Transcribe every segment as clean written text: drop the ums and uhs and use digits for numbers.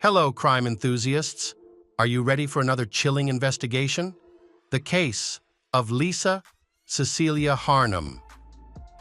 Hello, crime enthusiasts. Are you ready for another chilling investigation? The case of Cecilia Harnum.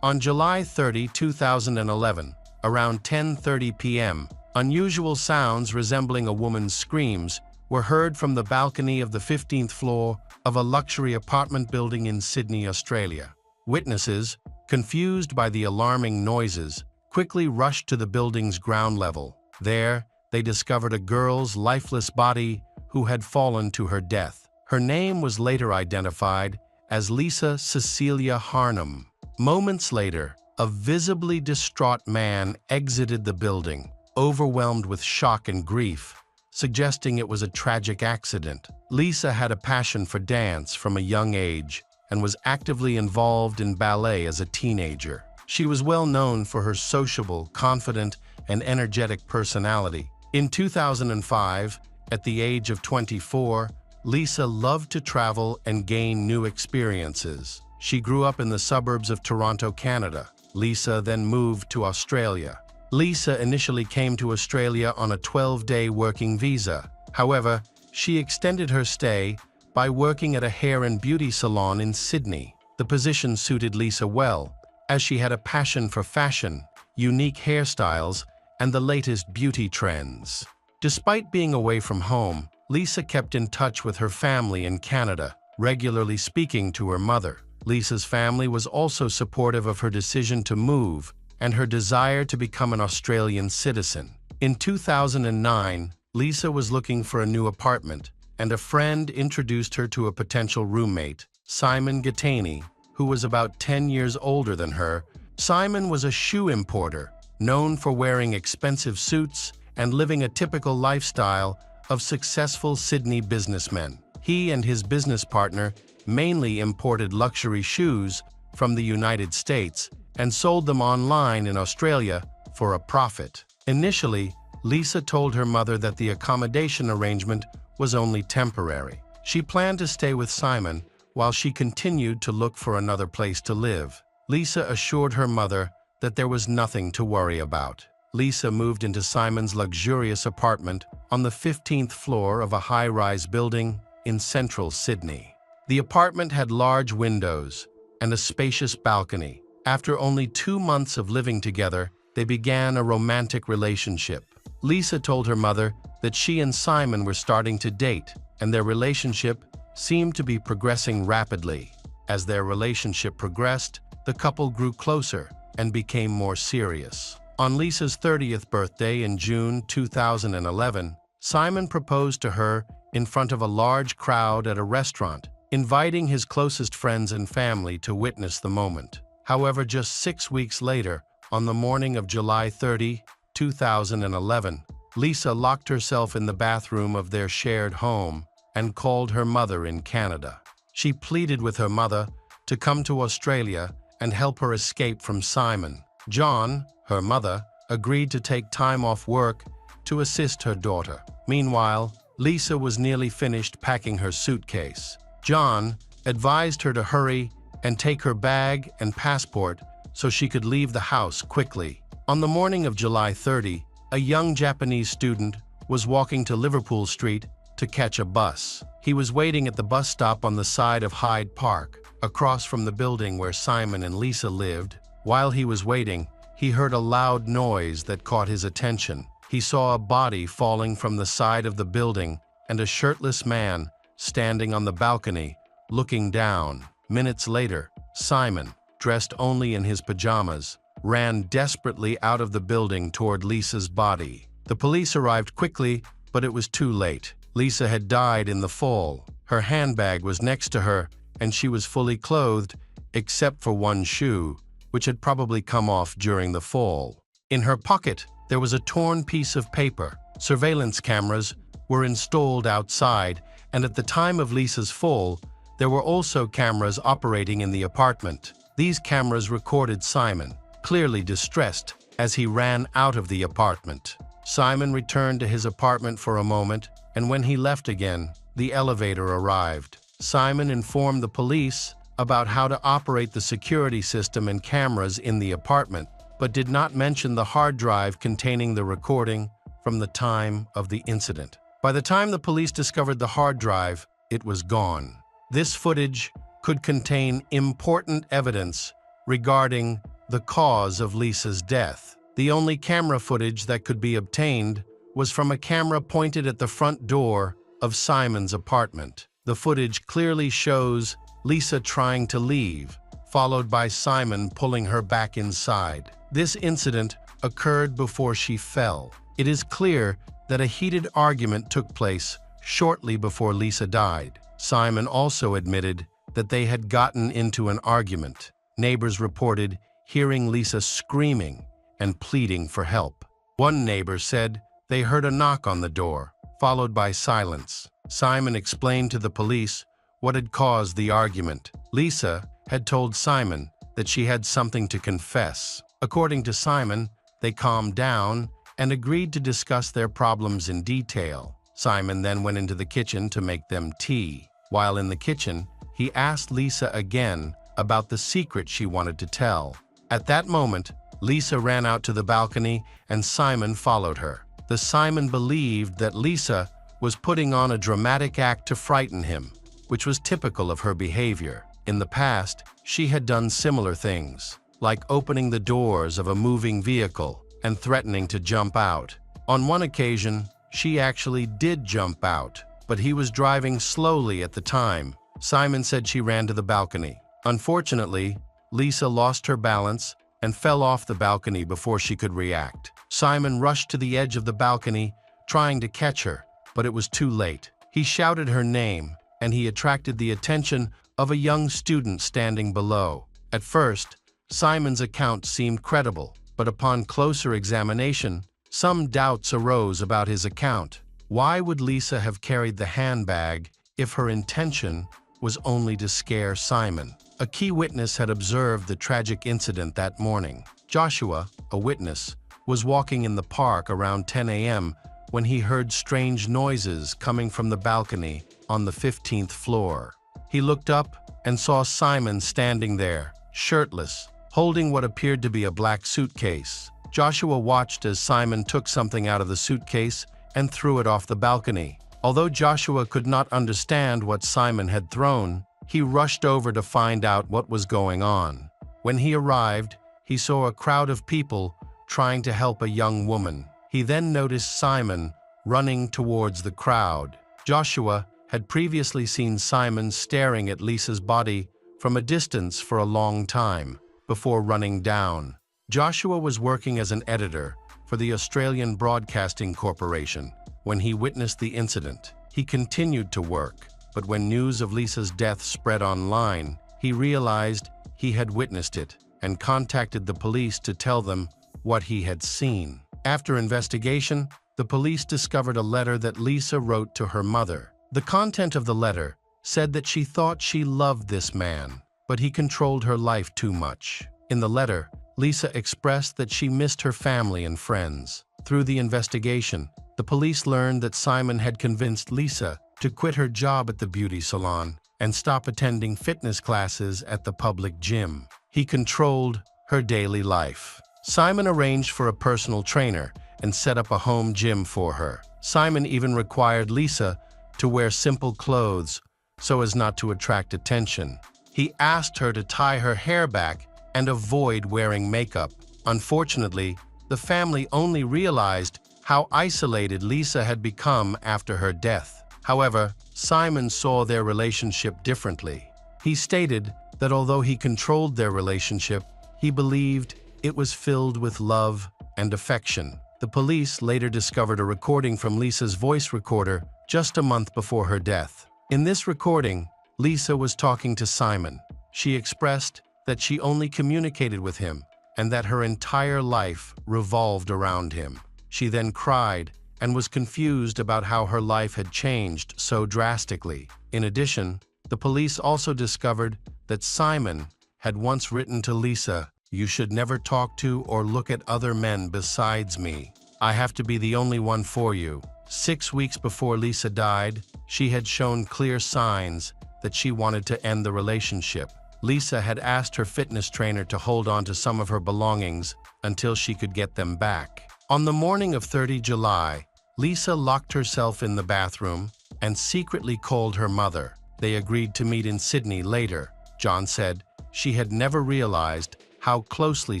On July 30, 2011, around 10:30 p.m., unusual sounds resembling a woman's screams were heard from the balcony of the 15th floor of a luxury apartment building in Sydney, Australia. Witnesses, confused by the alarming noises, quickly rushed to the building's ground level. There, they discovered a girl's lifeless body who had fallen to her death. Her name was later identified as Cecilia Harnum. Moments later, a visibly distraught man exited the building, overwhelmed with shock and grief, suggesting it was a tragic accident. Lisa had a passion for dance from a young age and was actively involved in ballet as a teenager. She was well known for her sociable, confident, and energetic personality. In 2005, at the age of 24, Lisa loved to travel and gain new experiences. She grew up in the suburbs of Toronto, Canada. Lisa then moved to Australia. Lisa initially came to Australia on a 12-day working visa. However, she extended her stay by working at a hair and beauty salon in Sydney. The position suited Lisa well, as she had a passion for fashion, unique hairstyles, and the latest beauty trends. Despite being away from home, Lisa kept in touch with her family in Canada, regularly speaking to her mother. Lisa's family was also supportive of her decision to move and her desire to become an Australian citizen. In 2009, Lisa was looking for a new apartment, and a friend introduced her to a potential roommate, Simon Gittany, who was about 10 years older than her. Simon was a shoe importer, known for wearing expensive suits and living a typical lifestyle of successful Sydney businessmen. He and his business partner mainly imported luxury shoes from the United States and sold them online in Australia for a profit. Initially, Lisa told her mother that the accommodation arrangement was only temporary. She planned to stay with Simon while she continued to look for another place to live. Lisa assured her mother that there was nothing to worry about. Lisa moved into Simon's luxurious apartment on the 15th floor of a high-rise building in central Sydney. The apartment had large windows and a spacious balcony. After only 2 months of living together, they began a romantic relationship. Lisa told her mother that she and Simon were starting to date, and their relationship seemed to be progressing rapidly. As their relationship progressed, the couple grew closer and became more serious. On Lisa's 30th birthday in June 2011, Simon proposed to her in front of a large crowd at a restaurant, inviting his closest friends and family to witness the moment. However, just 6 weeks later, on the morning of July 30, 2011, Lisa locked herself in the bathroom of their shared home and called her mother in Canada. She pleaded with her mother to come to Australia and help her escape from Simon. John, her mother, agreed to take time off work to assist her daughter. Meanwhile, Lisa was nearly finished packing her suitcase. John advised her to hurry and take her bag and passport so she could leave the house quickly. On the morning of July 30, a young Japanese student was walking to Liverpool Street to catch a bus. He was waiting at the bus stop on the side of Hyde Park, across from the building where Simon and Lisa lived. While he was waiting, he heard a loud noise that caught his attention. He saw a body falling from the side of the building and a shirtless man standing on the balcony, looking down. Minutes later, Simon, dressed only in his pajamas, ran desperately out of the building toward Lisa's body. The police arrived quickly, but it was too late. Lisa had died in the fall. Her handbag was next to her, and she was fully clothed, except for one shoe, which had probably come off during the fall. In her pocket, there was a torn piece of paper. Surveillance cameras were installed outside, and at the time of Lisa's fall, there were also cameras operating in the apartment. These cameras recorded Simon, clearly distressed, as he ran out of the apartment. Simon returned to his apartment for a moment, and when he left again, the elevator arrived. Simon informed the police about how to operate the security system and cameras in the apartment, but did not mention the hard drive containing the recording from the time of the incident. By the time the police discovered the hard drive, it was gone. This footage could contain important evidence regarding the cause of Lisa's death. The only camera footage that could be obtained was from a camera pointed at the front door of Simon's apartment. The footage clearly shows Lisa trying to leave, followed by Simon pulling her back inside. This incident occurred before she fell. It is clear that a heated argument took place shortly before Lisa died. Simon also admitted that they had gotten into an argument. Neighbors reported hearing Lisa screaming and pleading for help. One neighbor said they heard a knock on the door, followed by silence. Simon explained to the police what had caused the argument. Lisa had told Simon that she had something to confess. According to Simon, they calmed down and agreed to discuss their problems in detail. Simon then went into the kitchen to make them tea. While in the kitchen, he asked Lisa again about the secret she wanted to tell. At that moment, Lisa ran out to the balcony and Simon followed her. Simon believed that Lisa was putting on a dramatic act to frighten him, which was typical of her behavior. In the past, she had done similar things, like opening the doors of a moving vehicle and threatening to jump out. On one occasion, she actually did jump out, but he was driving slowly at the time. Simon said she ran to the balcony. Unfortunately, Lisa lost her balance and fell off the balcony before she could react. Simon rushed to the edge of the balcony, trying to catch her, but it was too late. He shouted her name, and he attracted the attention of a young student standing below. At first, Simon's account seemed credible, but upon closer examination, some doubts arose about his account. Why would Lisa have carried the handbag if her intention was only to scare Simon? A key witness had observed the tragic incident that morning. Joshua, a witness, was walking in the park around 10 a.m. when he heard strange noises coming from the balcony on the 15th floor. He looked up and saw Simon standing there, shirtless, holding what appeared to be a black suitcase. Joshua watched as Simon took something out of the suitcase and threw it off the balcony. Although Joshua could not understand what Simon had thrown, he rushed over to find out what was going on. When he arrived, he saw a crowd of people trying to help a young woman. He then noticed Simon running towards the crowd. Joshua had previously seen Simon staring at Lisa's body from a distance for a long time before running down. Joshua was working as an editor for the Australian Broadcasting Corporation when he witnessed the incident. He continued to work, but when news of Lisa's death spread online, he realized he had witnessed it and contacted the police to tell them what he had seen. After investigation, the police discovered a letter that Lisa wrote to her mother. The content of the letter said that she thought she loved this man, but he controlled her life too much. In the letter, Lisa expressed that she missed her family and friends. Through the investigation, the police learned that Simon had convinced Lisa to quit her job at the beauty salon and stop attending fitness classes at the public gym. He controlled her daily life. Simon arranged for a personal trainer and set up a home gym for her. Simon even required Lisa to wear simple clothes so as not to attract attention. He asked her to tie her hair back and avoid wearing makeup. Unfortunately, the family only realized how isolated Lisa had become after her death. However, Simon saw their relationship differently. He stated that although he controlled their relationship, he believed it was filled with love and affection. The police later discovered a recording from Lisa's voice recorder just a month before her death. In this recording, Lisa was talking to Simon. She expressed that she only communicated with him and that her entire life revolved around him. She then cried and was confused about how her life had changed so drastically. In addition, the police also discovered that Simon had once written to Lisa, "You should never talk to or look at other men besides me. I have to be the only one for you." 6 weeks before Lisa died, she had shown clear signs that she wanted to end the relationship. Lisa had asked her fitness trainer to hold on to some of her belongings until she could get them back. On the morning of 30 July, Lisa locked herself in the bathroom and secretly called her mother. They agreed to meet in Sydney later. John said she had never realized how closely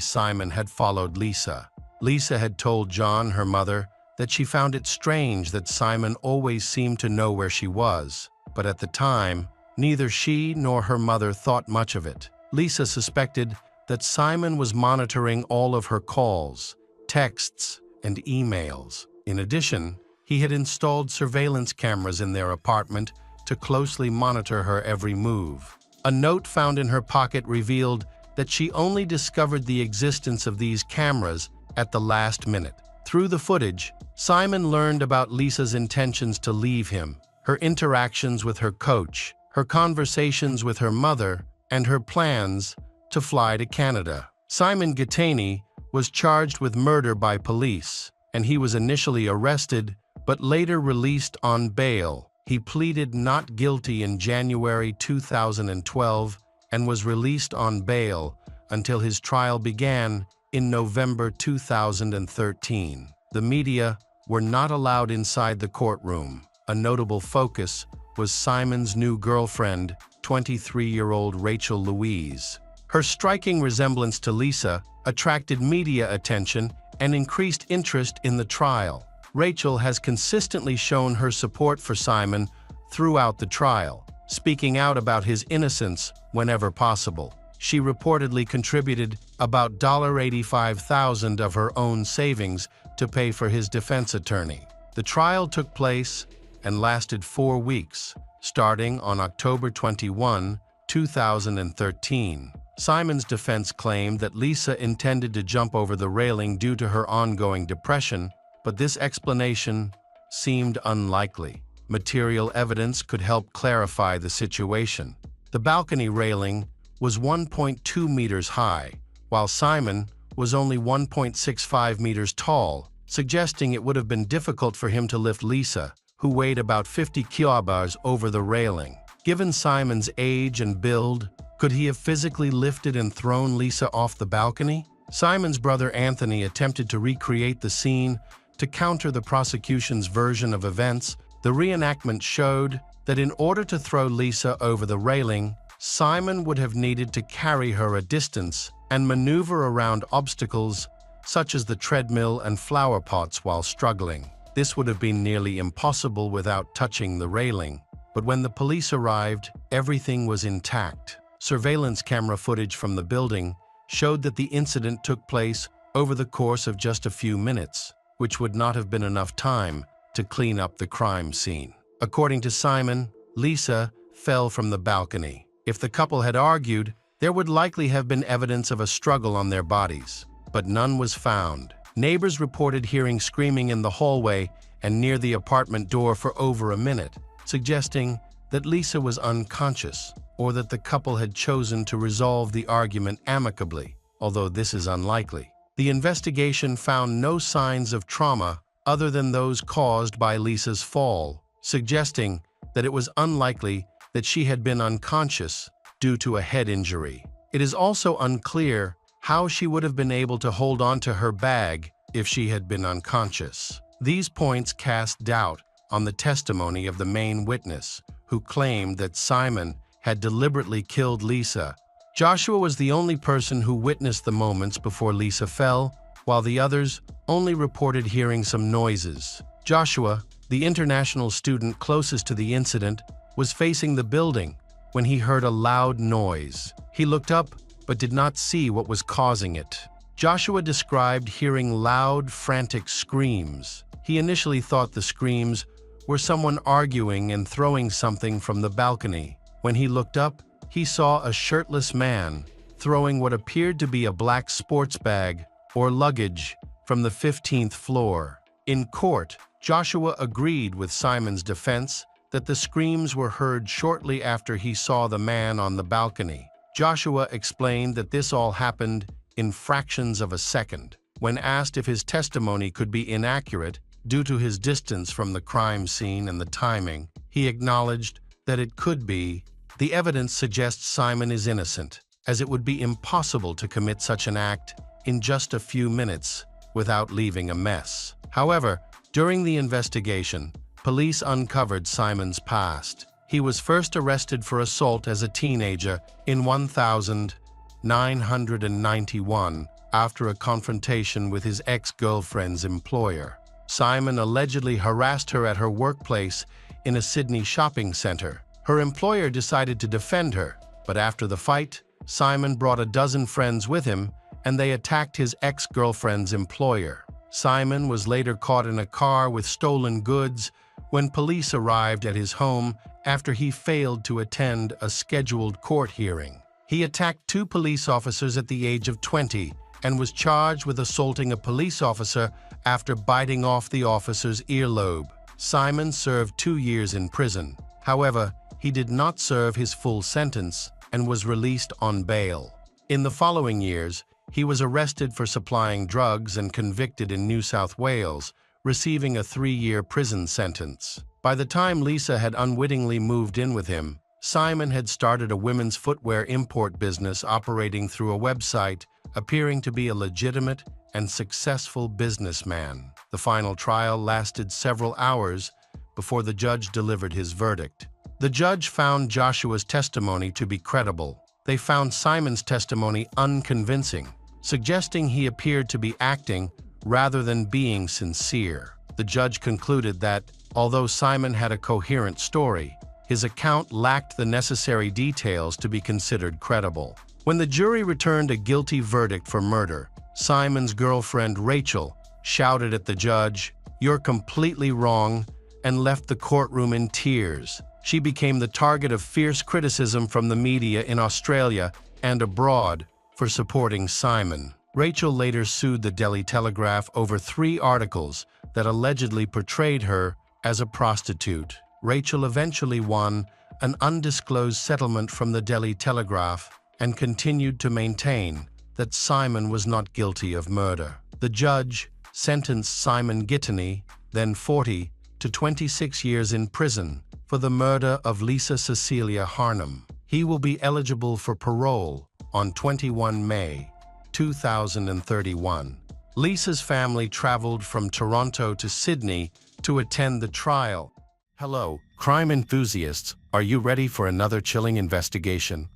Simon had followed Lisa. Lisa had told John, her mother, that she found it strange that Simon always seemed to know where she was, but at the time, neither she nor her mother thought much of it. Lisa suspected that Simon was monitoring all of her calls, texts, and emails. In addition, he had installed surveillance cameras in their apartment to closely monitor her every move. A note found in her pocket revealed that she only discovered the existence of these cameras at the last minute. Through the footage, Simon learned about Lisa's intentions to leave him, her interactions with her coach, her conversations with her mother, and her plans to fly to Canada. Simon Gittany was charged with murder by police, and he was initially arrested but later released on bail. He pleaded not guilty in January 2012 and was released on bail until his trial began in November 2013. The media were not allowed inside the courtroom. A notable focus was Simon's new girlfriend, 23-year-old Rachel Louise. Her striking resemblance to Lisa attracted media attention and increased interest in the trial. Rachel has consistently shown her support for Simon throughout the trial, speaking out about his innocence whenever possible. She reportedly contributed about $85,000 of her own savings to pay for his defense attorney. The trial took place and lasted 4 weeks, starting on October 21, 2013. Simon's defense claimed that Lisa intended to jump over the railing due to her ongoing depression, but this explanation seemed unlikely. Material evidence could help clarify the situation. The balcony railing was 1.2 meters high, while Simon was only 1.65 meters tall, suggesting it would have been difficult for him to lift Lisa, who weighed about 50 kilograms, over the railing. Given Simon's age and build, could he have physically lifted and thrown Lisa off the balcony? Simon's brother Anthony attempted to recreate the scene to counter the prosecution's version of events. The reenactment showed that in order to throw Lisa over the railing, Simon would have needed to carry her a distance and maneuver around obstacles such as the treadmill and flower pots while struggling. This would have been nearly impossible without touching the railing. But when the police arrived, everything was intact. Surveillance camera footage from the building showed that the incident took place over the course of just a few minutes, which would not have been enough time to clean up the crime scene. According to Simon, Lisa fell from the balcony. If the couple had argued, there would likely have been evidence of a struggle on their bodies, but none was found. Neighbors reported hearing screaming in the hallway and near the apartment door for over a minute, suggesting that Lisa was unconscious or that the couple had chosen to resolve the argument amicably, although this is unlikely. The investigation found no signs of trauma other than those caused by Lisa's fall, suggesting that it was unlikely that she had been unconscious due to a head injury. It is also unclear how she would have been able to hold on to her bag if she had been unconscious. These points cast doubt on the testimony of the main witness, who claimed that Simon had deliberately killed Lisa. Joshua was the only person who witnessed the moments before Lisa fell, while the others only reported hearing some noises. Joshua, the international student closest to the incident, was facing the building when he heard a loud noise. He looked up but did not see what was causing it. Joshua described hearing loud, frantic screams. He initially thought the screams were someone arguing and throwing something from the balcony. When he looked up, he saw a shirtless man throwing what appeared to be a black sports bag or luggage from the 15th floor. In court, Joshua agreed with Simon's defense that the screams were heard shortly after he saw the man on the balcony. Joshua explained that this all happened in fractions of a second. When asked if his testimony could be inaccurate due to his distance from the crime scene and the timing, he acknowledged that it could be. The evidence suggests Simon is innocent, as it would be impossible to commit such an act in just a few minutes without leaving a mess. However, during the investigation, police uncovered Simon's past. He was first arrested for assault as a teenager in 1991 after a confrontation with his ex-girlfriend's employer. Simon allegedly harassed her at her workplace in a Sydney shopping center. Her employer decided to defend her, but after the fight, Simon brought a dozen friends with him and they attacked his ex-girlfriend's employer. Simon was later caught in a car with stolen goods when police arrived at his home after he failed to attend a scheduled court hearing. He attacked 2 police officers at the age of 20 and was charged with assaulting a police officer after biting off the officer's earlobe. Simon served 2 years in prison. However, he did not serve his full sentence and was released on bail. In the following years, he was arrested for supplying drugs and convicted in New South Wales, receiving a 3-year prison sentence. By the time Lisa had unwittingly moved in with him, Simon had started a women's footwear import business operating through a website, appearing to be a legitimate and successful businessman. The final trial lasted several hours before the judge delivered his verdict. The judge found Joshua's testimony to be credible. They found Simon's testimony unconvincing, suggesting he appeared to be acting rather than being sincere. The judge concluded that, although Simon had a coherent story, his account lacked the necessary details to be considered credible. When the jury returned a guilty verdict for murder, Simon's girlfriend Rachel shouted at the judge, "You're completely wrong," and left the courtroom in tears. She became the target of fierce criticism from the media in Australia and abroad for supporting Simon. Rachel later sued the Daily Telegraph over 3 articles that allegedly portrayed her as a prostitute. Rachel eventually won an undisclosed settlement from the Daily Telegraph and continued to maintain that Simon was not guilty of murder. The judge sentenced Simon Gittany, then 40, to 26 years in prison for the murder of Lisa Cecilia Harnum. He will be eligible for parole on 21 May 2031. Lisa's family traveled from Toronto to Sydney to attend the trial. Hello, crime enthusiasts, are you ready for another chilling investigation?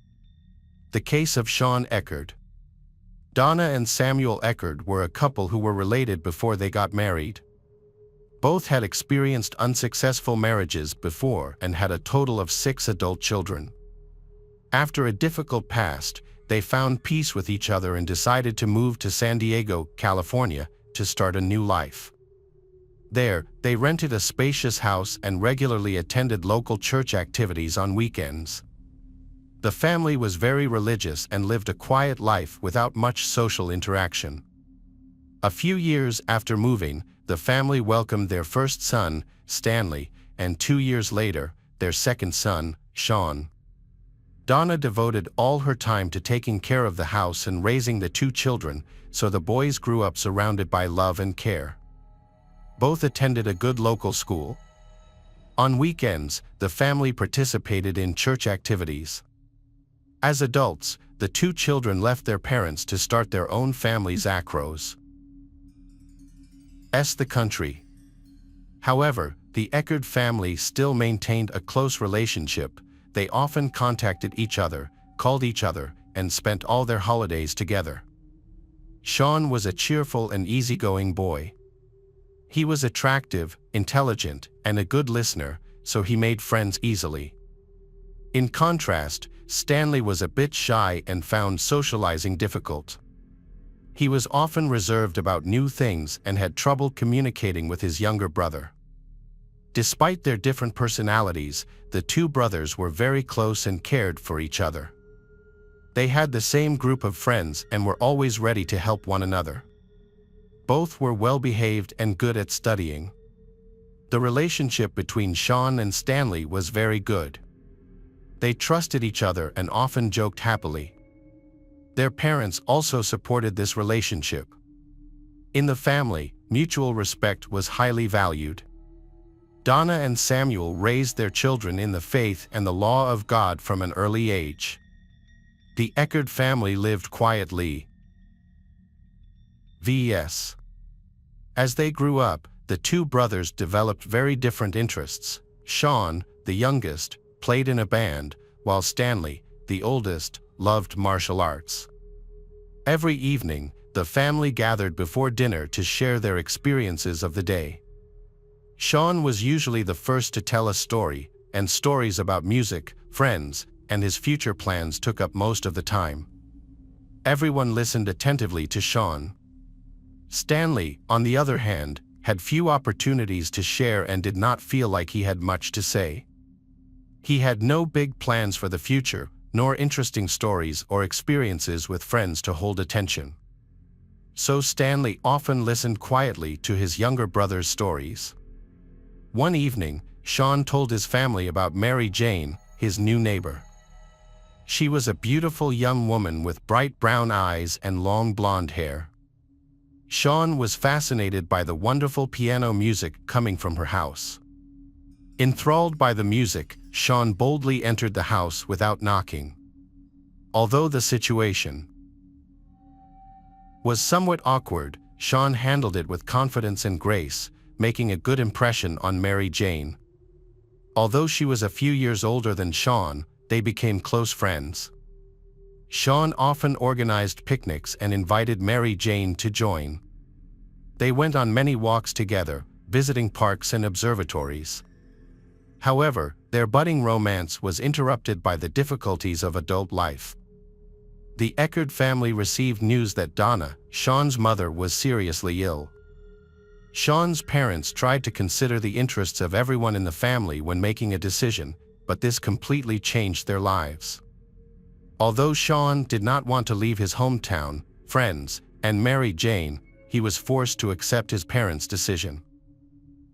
The case of Sean Eckerd. Donna and Samuel Eckerd were a couple who were related before they got married. Both had experienced unsuccessful marriages before and had a total of 6 adult children. After a difficult past, they found peace with each other and decided to move to San Diego, California, to start a new life. There, they rented a spacious house and regularly attended local church activities on weekends. The family was very religious and lived a quiet life without much social interaction. A few years after moving, the family welcomed their first son, Stanley, and 2 years later, their second son, Sean. Donna devoted all her time to taking care of the house and raising the 2 children, so the boys grew up surrounded by love and care. Both attended a good local school. On weekends, the family participated in church activities. As adults, the 2 children left their parents to start their own family's acros. The country. However, the Eckerd family still maintained a close relationship. They often contacted each other, called each other, and spent all their holidays together. Sean was a cheerful and easygoing boy. He was attractive, intelligent, and a good listener, so he made friends easily. In contrast, Stanley was a bit shy and found socializing difficult. He was often reserved about new things and had trouble communicating with his younger brother. Despite their different personalities, the 2 brothers were very close and cared for each other. They had the same group of friends and were always ready to help one another. Both were well-behaved and good at studying. The relationship between Sean and Stanley was very good. They trusted each other and often joked happily. Their parents also supported this relationship. In the family, mutual respect was highly valued. Donna and Samuel raised their children in the faith and the law of God from an early age. The Eckerd family lived quietly. Vs. As they grew up, the two brothers developed very different interests. Sean, the youngest, played in a band, while Stanley, the oldest, loved martial arts. Every evening, the family gathered before dinner to share their experiences of the day. Sean was usually the first to tell a story, and stories about music, friends, and his future plans took up most of the time. Everyone listened attentively to Sean. Stanley, on the other hand, had few opportunities to share and did not feel like he had much to say. He had no big plans for the future, nor interesting stories or experiences with friends to hold attention. So Stanley often listened quietly to his younger brother's stories. One evening, Sean told his family about Mary Jane, his new neighbor. She was a beautiful young woman with bright brown eyes and long blonde hair. Sean was fascinated by the wonderful piano music coming from her house. Enthralled by the music, Sean boldly entered the house without knocking. Although the situation was somewhat awkward, Sean handled it with confidence and grace, making a good impression on Mary Jane. Although she was a few years older than Sean, they became close friends. Sean often organized picnics and invited Mary Jane to join. They went on many walks together, visiting parks and observatories. However, their budding romance was interrupted by the difficulties of adult life. The Eckerd family received news that Donna, Sean's mother, was seriously ill. Sean's parents tried to consider the interests of everyone in the family when making a decision, but this completely changed their lives. Although Sean did not want to leave his hometown, friends, and Mary Jane, he was forced to accept his parents' decision.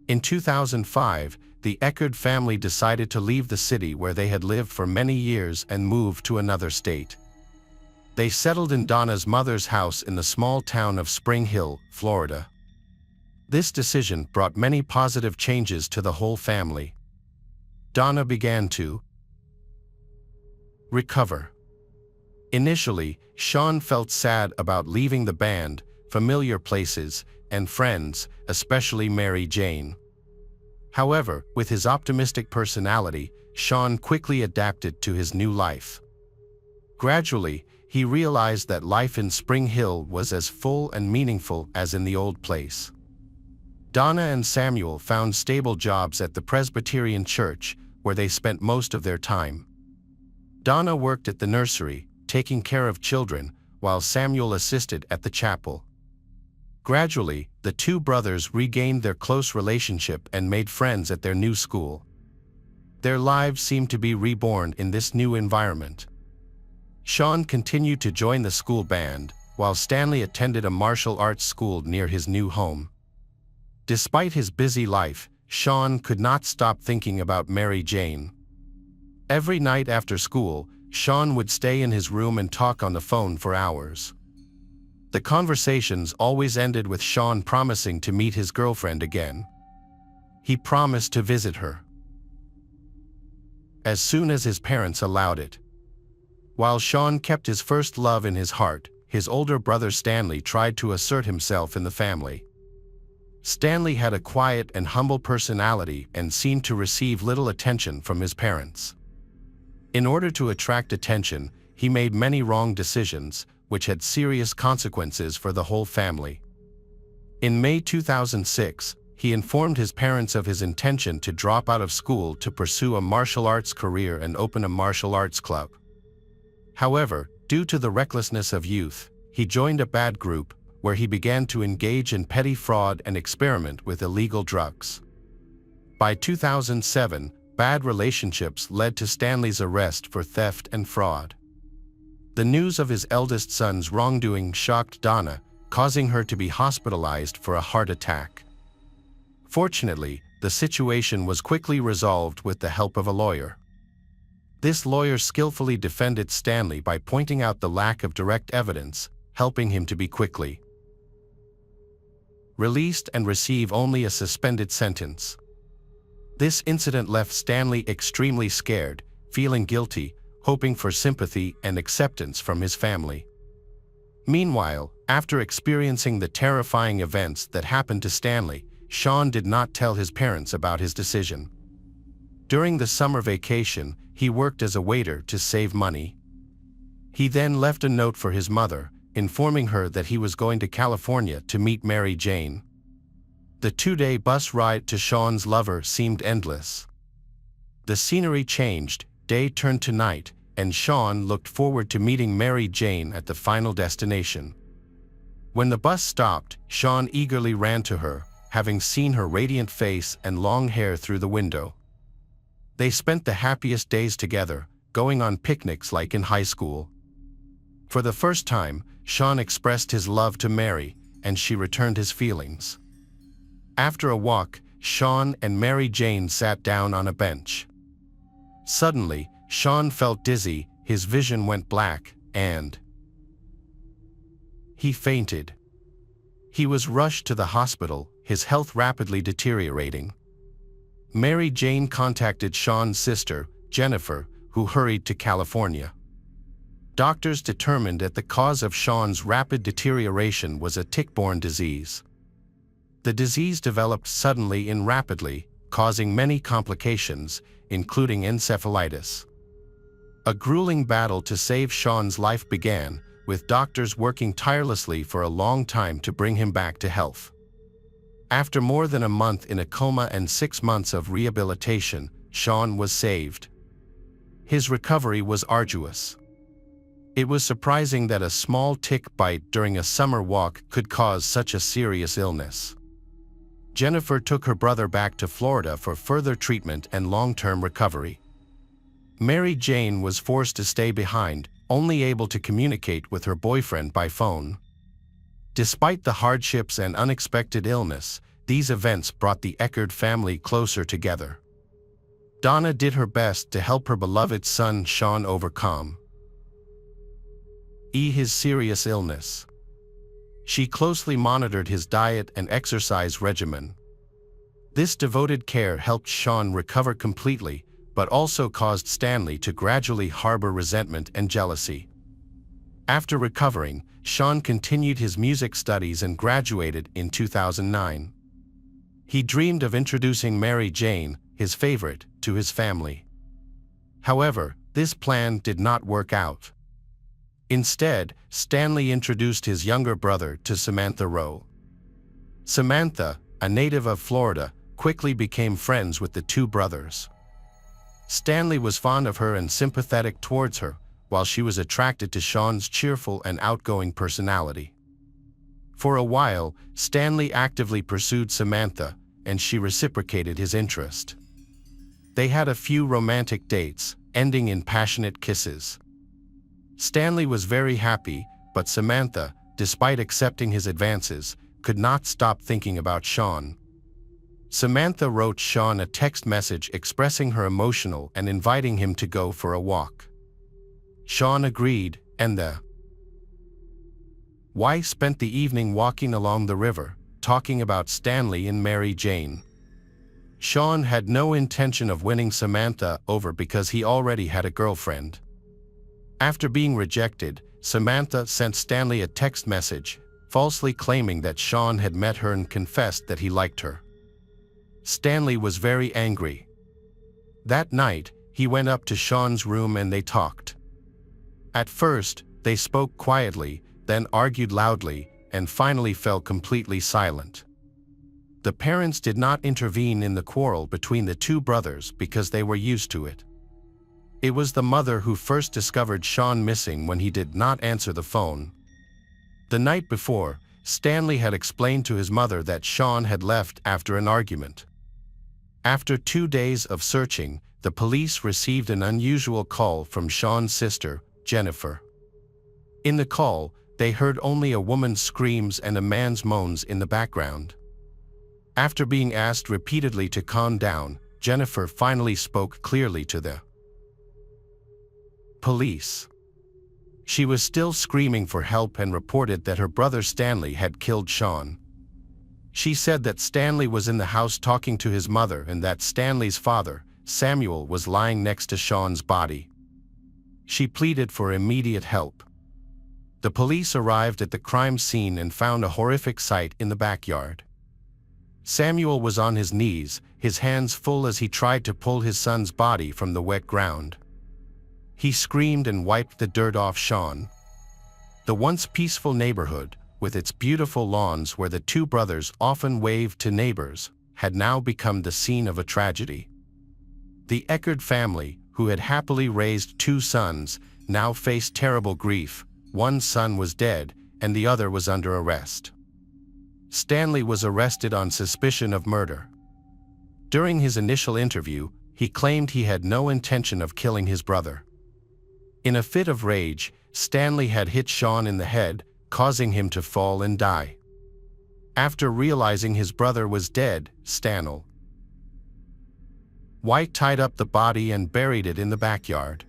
In 2005, the Eckerd family decided to leave the city where they had lived for many years and move to another state. They settled in Donna's mother's house in the small town of Spring Hill, Florida. This decision brought many positive changes to the whole family. Donna began to recover. Initially, Sean felt sad about leaving the band, familiar places, and friends, especially Mary Jane. However, with his optimistic personality, Sean quickly adapted to his new life. Gradually, he realized that life in Spring Hill was as full and meaningful as in the old place. Donna and Samuel found stable jobs at the Presbyterian church, where they spent most of their time. Donna worked at the nursery, taking care of children, while Samuel assisted at the chapel. Gradually, the two brothers regained their close relationship and made friends at their new school. Their lives seemed to be reborn in this new environment. Sean continued to join the school band, while Stanley attended a martial arts school near his new home. Despite his busy life, Sean could not stop thinking about Mary Jane. Every night after school, Sean would stay in his room and talk on the phone for hours. The conversations always ended with Sean promising to meet his girlfriend again. He promised to visit her as soon as his parents allowed it. While Sean kept his first love in his heart, his older brother Stanley tried to assert himself in the family. Stanley had a quiet and humble personality and seemed to receive little attention from his parents. In order to attract attention, he made many wrong decisions, which had serious consequences for the whole family. In May 2006, he informed his parents of his intention to drop out of school to pursue a martial arts career and open a martial arts club. However, due to the recklessness of youth, he joined a bad group, where he began to engage in petty fraud and experiment with illegal drugs. By 2007, bad relationships led to Stanley's arrest for theft and fraud. The news of his eldest son's wrongdoing shocked Donna, causing her to be hospitalized for a heart attack. Fortunately, the situation was quickly resolved with the help of a lawyer. This lawyer skillfully defended Stanley by pointing out the lack of direct evidence, helping him to be quickly released and receive only a suspended sentence. This incident left Stanley extremely scared, feeling guilty, hoping for sympathy and acceptance from his family. Meanwhile, after experiencing the terrifying events that happened to Stanley, Sean did not tell his parents about his decision. During the summer vacation, he worked as a waiter to save money. He then left a note for his mother, informing her that he was going to California to meet Mary Jane. The 2-day bus ride to Sean's lover seemed endless. The scenery changed, day turned to night, and Sean looked forward to meeting Mary Jane at the final destination. When the bus stopped, Sean eagerly ran to her, having seen her radiant face and long hair through the window. They spent the happiest days together, going on picnics like in high school. For the first time, Sean expressed his love to Mary, and she returned his feelings. After a walk, Sean and Mary Jane sat down on a bench. Suddenly, Sean felt dizzy, his vision went black, and he fainted. He was rushed to the hospital, his health rapidly deteriorating. Mary Jane contacted Sean's sister, Jennifer, who hurried to California. Doctors determined that the cause of Sean's rapid deterioration was a tick-borne disease. The disease developed suddenly and rapidly, causing many complications, including encephalitis. A grueling battle to save Sean's life began, with doctors working tirelessly for a long time to bring him back to health. After more than a month in a coma and 6 months of rehabilitation, Sean was saved. His recovery was arduous. It was surprising that a small tick bite during a summer walk could cause such a serious illness. Jennifer took her brother back to Florida for further treatment and long-term recovery. Mary Jane was forced to stay behind, only able to communicate with her boyfriend by phone. Despite the hardships and unexpected illness, these events brought the Eckerd family closer together. Donna did her best to help her beloved son Sean overcome his serious illness. She closely monitored his diet and exercise regimen. This devoted care helped Sean recover completely, but also caused Stanley to gradually harbor resentment and jealousy. After recovering, Sean continued his music studies and graduated in 2009. He dreamed of introducing Mary Jane, his favorite, to his family. However, this plan did not work out. Instead, Stanley introduced his younger brother to Samantha Rowe. Samantha, a native of Florida, quickly became friends with the two brothers. Stanley was fond of her and sympathetic towards her, while she was attracted to Sean's cheerful and outgoing personality. For a while, Stanley actively pursued Samantha, and she reciprocated his interest. They had a few romantic dates, ending in passionate kisses. Stanley was very happy, but Samantha, despite accepting his advances, could not stop thinking about Sean. Samantha wrote Sean a text message expressing her emotional and inviting him to go for a walk. Sean agreed, and the wife spent the evening walking along the river, talking about Stanley and Mary Jane. Sean had no intention of winning Samantha over because he already had a girlfriend. After being rejected, Samantha sent Stanley a text message, falsely claiming that Sean had met her and confessed that he liked her. Stanley was very angry. That night, he went up to Sean's room and they talked. At first, they spoke quietly, then argued loudly, and finally fell completely silent. The parents did not intervene in the quarrel between the two brothers because they were used to it. It was the mother who first discovered Sean missing when he did not answer the phone. The night before, Stanley had explained to his mother that Sean had left after an argument. After 2 days of searching, the police received an unusual call from Sean's sister, Jennifer. In the call, they heard only a woman's screams and a man's moans in the background. After being asked repeatedly to calm down, Jennifer finally spoke clearly to the police. She was still screaming for help and reported that her brother Stanley had killed Sean. She said that Stanley was in the house talking to his mother and that Stanley's father, Samuel, was lying next to Sean's body. She pleaded for immediate help. The police arrived at the crime scene and found a horrific sight in the backyard. Samuel was on his knees, his hands full as he tried to pull his son's body from the wet ground. He screamed and wiped the dirt off Sean. The once peaceful neighborhood, with its beautiful lawns where the two brothers often waved to neighbors, had now become the scene of a tragedy. The Eckerd family, who had happily raised two sons, now faced terrible grief. One son was dead, and the other was under arrest. Stanley was arrested on suspicion of murder. During his initial interview, he claimed he had no intention of killing his brother. In a fit of rage, Stanley had hit Sean in the head, causing him to fall and die. After realizing his brother was dead, Stanley White tied up the body and buried it in the backyard.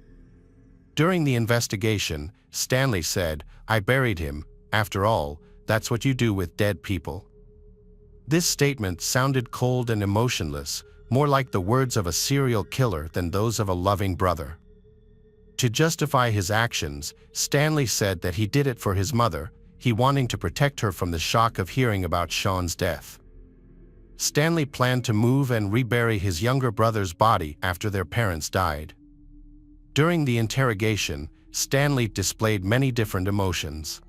During the investigation, Stanley said, "I buried him. After all, that's what you do with dead people." This statement sounded cold and emotionless, more like the words of a serial killer than those of a loving brother. To justify his actions, Stanley said that he did it for his mother, he wanting to protect her from the shock of hearing about Sean's death. Stanley planned to move and rebury his younger brother's body after their parents died. During the interrogation, Stanley displayed many different emotions.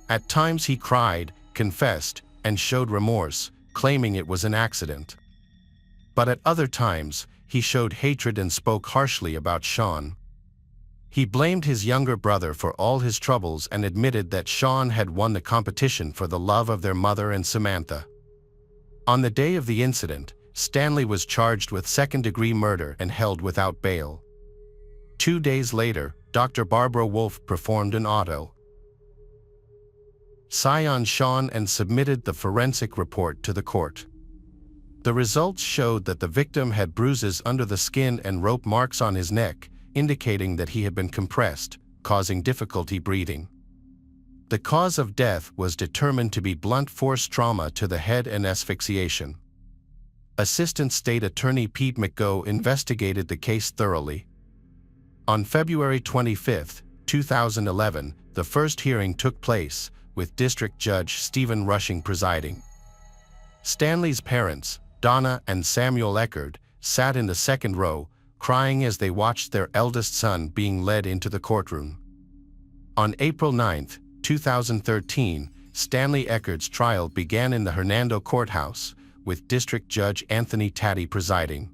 At times he cried, confessed, and showed remorse, claiming it was an accident. But at other times, he showed hatred and spoke harshly about Sean. He blamed his younger brother for all his troubles and admitted that Sean had won the competition for the love of their mother and Samantha. On the day of the incident, Stanley was charged with second-degree murder and held without bail. 2 days later, Dr. Barbara Wolfe performed an autopsy on Sean and submitted the forensic report to the court. The results showed that the victim had bruises under the skin and rope marks on his neck, indicating that he had been compressed, causing difficulty breathing. The cause of death was determined to be blunt force trauma to the head and asphyxiation. Assistant State Attorney Pete McGough investigated the case thoroughly. On February 25, 2011, the first hearing took place, with District Judge Stephen Rushing presiding. Stanley's parents, Donna and Samuel Eckerd, sat in the second row, crying as they watched their eldest son being led into the courtroom. On April 9, 2013, Stanley Eckerd's trial began in the Hernando Courthouse, with District Judge Anthony Taddy presiding.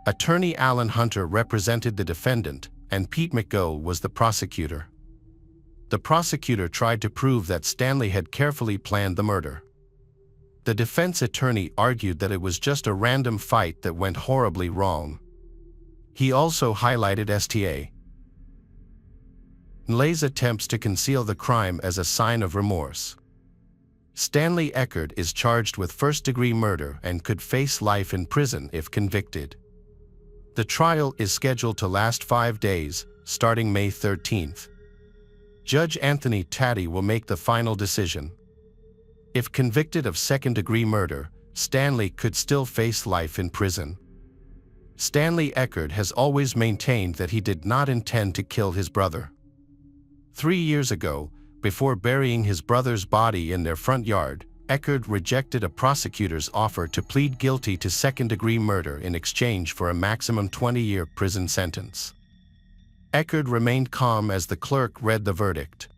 Attorney Alan Hunter represented the defendant, and Pete McGough was the prosecutor. The prosecutor tried to prove that Stanley had carefully planned the murder. The defense attorney argued that it was just a random fight that went horribly wrong. He also highlighted Stanley's attempts to conceal the crime as a sign of remorse. Stanley Eckerd is charged with first-degree murder and could face life in prison if convicted. The trial is scheduled to last 5 days, starting May 13. Judge Anthony Taddy will make the final decision. If convicted of second-degree murder, Stanley could still face life in prison. Stanley Eckerd has always maintained that he did not intend to kill his brother. 3 years ago, before burying his brother's body in their front yard, Eckerd rejected a prosecutor's offer to plead guilty to second-degree murder in exchange for a maximum 20-year prison sentence. Eckerd remained calm as the clerk read the verdict.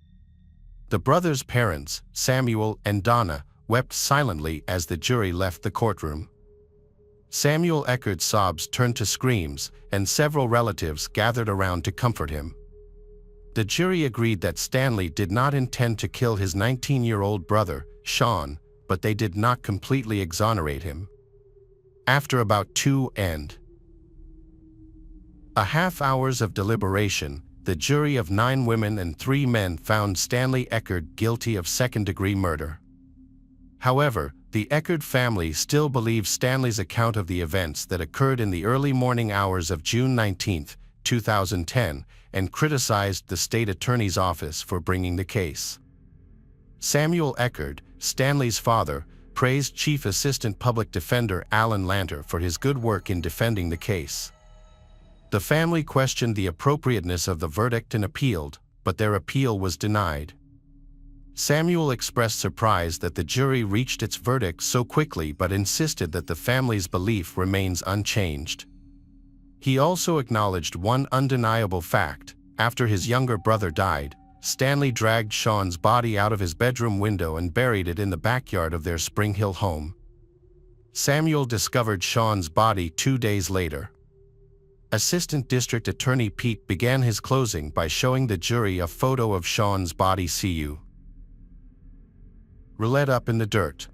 The brothers' parents, Samuel and Donna, wept silently as the jury left the courtroom. Samuel Eckerd's sobs turned to screams, and several relatives gathered around to comfort him. The jury agreed that Stanley did not intend to kill his 19-year-old brother, Sean, but they did not completely exonerate him. After about 2.5 hours of deliberation, the jury of 9 women and 3 men found Stanley Eckerd guilty of second-degree murder. However, the Eckerd family still believes Stanley's account of the events that occurred in the early morning hours of June 19, 2010, and criticized the state attorney's office for bringing the case. Samuel Eckerd, Stanley's father, praised Chief Assistant Public Defender Alan Lanter for his good work in defending the case. The family questioned the appropriateness of the verdict and appealed, but their appeal was denied. Samuel expressed surprise that the jury reached its verdict so quickly but insisted that the family's belief remains unchanged. He also acknowledged one undeniable fact: after his younger brother died, Stanley dragged Sean's body out of his bedroom window and buried it in the backyard of their Spring Hill home. Samuel discovered Sean's body 2 days later. Assistant District Attorney Pete began his closing by showing the jury a photo of Sean's body. "Cu. Roulette up in the dirt."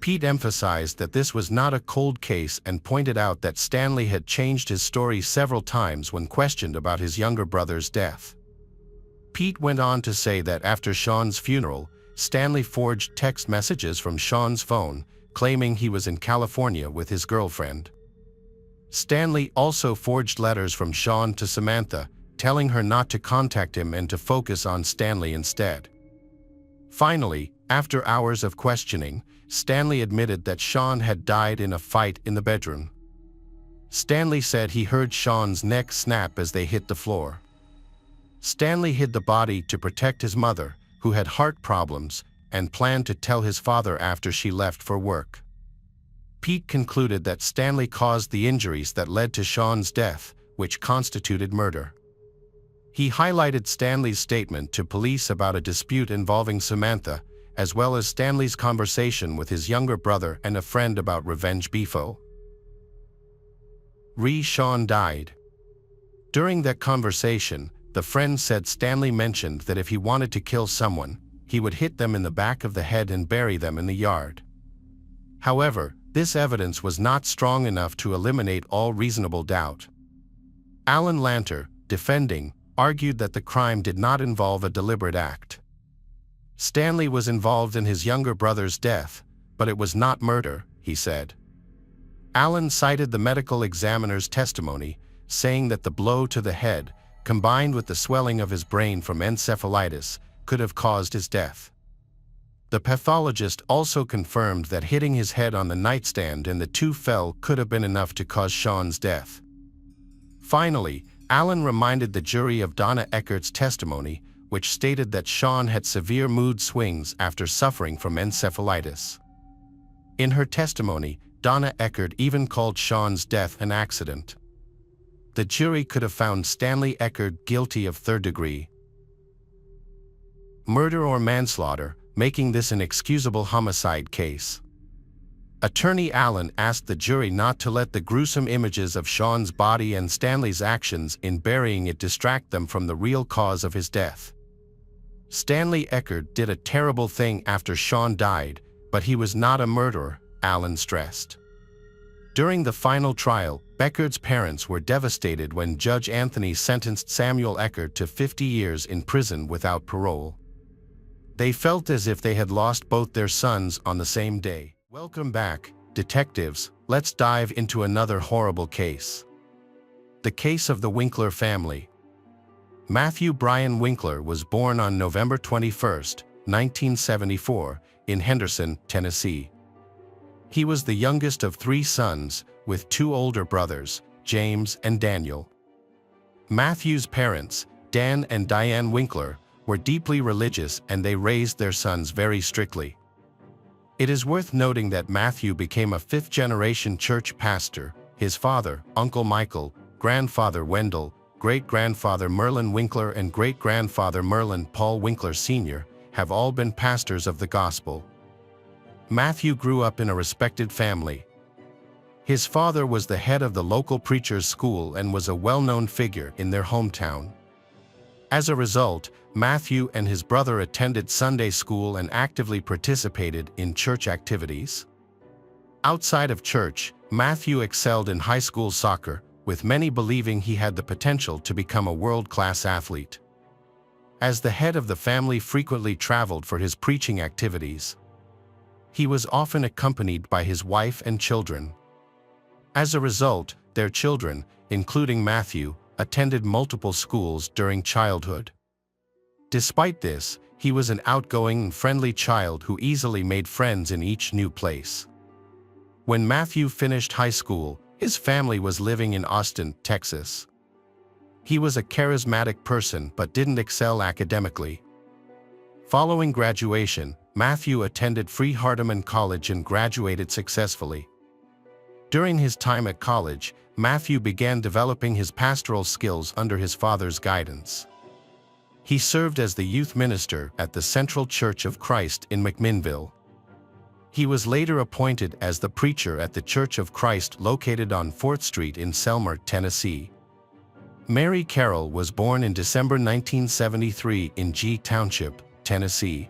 Pete emphasized that this was not a cold case and pointed out that Stanley had changed his story several times when questioned about his younger brother's death. Pete went on to say that after Sean's funeral, Stanley forged text messages from Sean's phone, claiming he was in California with his girlfriend. Stanley also forged letters from Sean to Samantha, telling her not to contact him and to focus on Stanley instead. Finally, after hours of questioning, Stanley admitted that Sean had died in a fight in the bedroom. Stanley said he heard Sean's neck snap as they hit the floor. Stanley hid the body to protect his mother, who had heart problems, and planned to tell his father after she left for work. Pete concluded that Stanley caused the injuries that led to Sean's death, which constituted murder. He highlighted Stanley's statement to police about a dispute involving Samantha, as well as Stanley's conversation with his younger brother and a friend about revenge beefo. Sean died. During that conversation, the friend said Stanley mentioned that if he wanted to kill someone, he would hit them in the back of the head and bury them in the yard. However, this evidence was not strong enough to eliminate all reasonable doubt. Alan Lanter, defending, argued that the crime did not involve a deliberate act. Stanley was involved in his younger brother's death, but it was not murder, he said. Alan cited the medical examiner's testimony, saying that the blow to the head, combined with the swelling of his brain from encephalitis, could have caused his death. The pathologist also confirmed that hitting his head on the nightstand and the two fell could have been enough to cause Sean's death. Finally, Alan reminded the jury of Donna Eckert's testimony, which stated that Sean had severe mood swings after suffering from encephalitis. In her testimony, Donna Eckert even called Sean's death an accident. The jury could have found Stanley Eckert guilty of third-degree murder or manslaughter, making this an excusable homicide case. Attorney Allen asked the jury not to let the gruesome images of Sean's body and Stanley's actions in burying it distract them from the real cause of his death. Stanley Eckert did a terrible thing after Sean died, but he was not a murderer, Allen stressed. During the final trial, Eckert's parents were devastated when Judge Anthony sentenced Samuel Eckert to 50 years in prison without parole. They felt as if they had lost both their sons on the same day. Welcome back, detectives. Let's dive into another horrible case. The case of the Winkler family. Matthew Bryan Winkler was born on November 21, 1974, in Henderson, Tennessee. He was the youngest of 3 sons, with 2 older brothers, James and Daniel. Matthew's parents, Dan and Diane Winkler, were deeply religious and they raised their sons very strictly. It is worth noting that Matthew became a 5th-generation church pastor. His father, Uncle Michael, grandfather Wendell, great-grandfather Merlin Winkler and great-grandfather Merlin Paul Winkler Sr. have all been pastors of the gospel. Matthew grew up in a respected family. His father was the head of the local preacher's school and was a well-known figure in their hometown. As a result, Matthew and his brother attended Sunday school and actively participated in church activities. Outside of church, Matthew excelled in high school soccer, with many believing he had the potential to become a world-class athlete. As the head of the family frequently traveled for his preaching activities, he was often accompanied by his wife and children. As a result, their children, including Matthew, attended multiple schools during childhood. Despite this, he was an outgoing and friendly child who easily made friends in each new place. When Matthew finished high school, his family was living in Austin, Texas. He was a charismatic person but didn't excel academically. Following graduation, Matthew attended Free Hardeman College and graduated successfully. During his time at college, Matthew began developing his pastoral skills under his father's guidance. He served as the youth minister at the Central Church of Christ in McMinnville. He was later appointed as the preacher at the Church of Christ located on 4th Street in Selmer, Tennessee. Mary Carroll was born in December 1973 in G Township, Tennessee.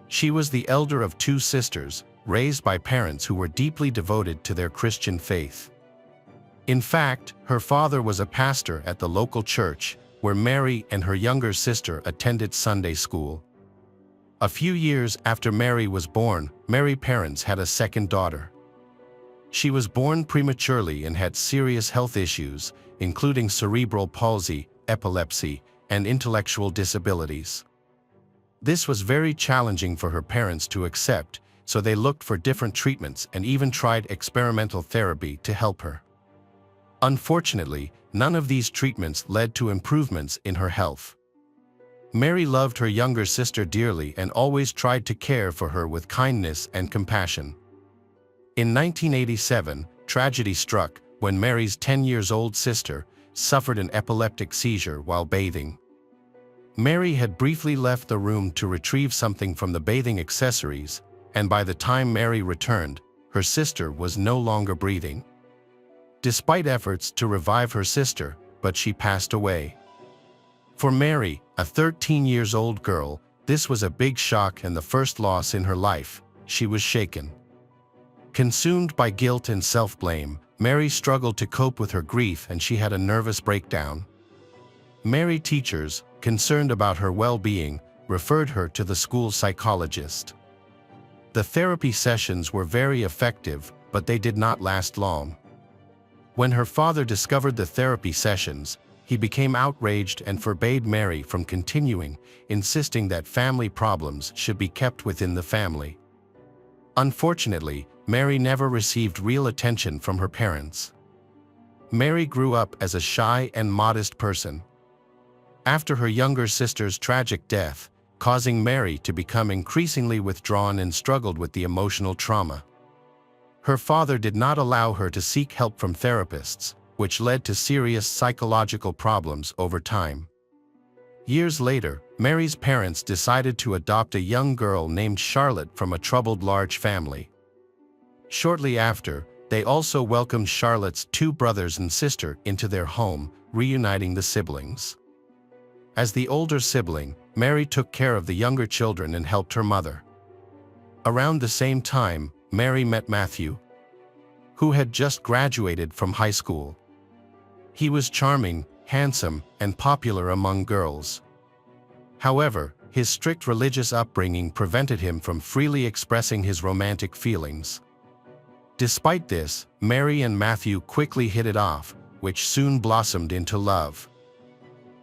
She was the elder of 2 sisters, raised by parents who were deeply devoted to their Christian faith. In fact, her father was a pastor at the local church, where Mary and her younger sister attended Sunday school. A few years after Mary was born, Mary's parents had a second daughter. She was born prematurely and had serious health issues, including cerebral palsy, epilepsy, and intellectual disabilities. This was very challenging for her parents to accept, so they looked for different treatments and even tried experimental therapy to help her. Unfortunately, none of these treatments led to improvements in her health. Mary loved her younger sister dearly and always tried to care for her with kindness and compassion. In 1987, tragedy struck when Mary's 10-year-old sister suffered an epileptic seizure while bathing. Mary had briefly left the room to retrieve something from the bathing accessories, and by the time Mary returned, her sister was no longer breathing. Despite efforts to revive her sister, but she passed away. For Mary, a 13-year-old girl, this was a big shock and the first loss in her life. She was shaken. Consumed by guilt and self-blame, Mary struggled to cope with her grief and she had a nervous breakdown. Mary teachers, concerned about her well-being, referred her to the school psychologist. The therapy sessions were very effective, but they did not last long. When her father discovered the therapy sessions, he became outraged and forbade Mary from continuing, insisting that family problems should be kept within the family. Unfortunately, Mary never received real attention from her parents. Mary grew up as a shy and modest person. After her younger sister's tragic death, causing Mary to become increasingly withdrawn and struggled with the emotional trauma. Her father did not allow her to seek help from therapists, which led to serious psychological problems over time. Years later, Mary's parents decided to adopt a young girl named Charlotte from a troubled large family. Shortly after, they also welcomed Charlotte's 2 brothers and sister into their home, reuniting the siblings. As the older sibling, Mary took care of the younger children and helped her mother. Around the same time, Mary met Matthew, who had just graduated from high school. He was charming, handsome, and popular among girls. However, his strict religious upbringing prevented him from freely expressing his romantic feelings. Despite this, Mary and Matthew quickly hit it off, which soon blossomed into love.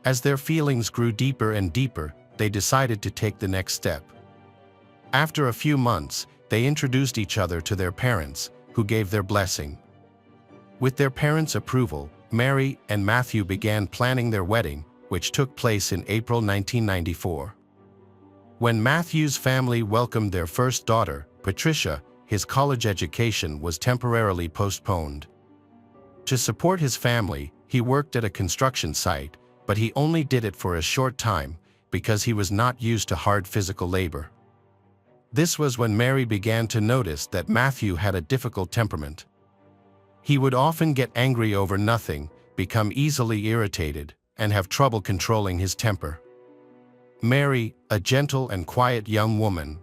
As their feelings grew deeper and deeper, they decided to take the next step. After a few months, they introduced each other to their parents, who gave their blessing. With their parents' approval, Mary and Matthew began planning their wedding, which took place in April 1994. When Matthew's family welcomed their first daughter, Patricia, his college education was temporarily postponed. To support his family, he worked at a construction site, but he only did it for a short time because he was not used to hard physical labor. This was when Mary began to notice that Matthew had a difficult temperament. He would often get angry over nothing, become easily irritated, and have trouble controlling his temper. Mary, a gentle and quiet young woman,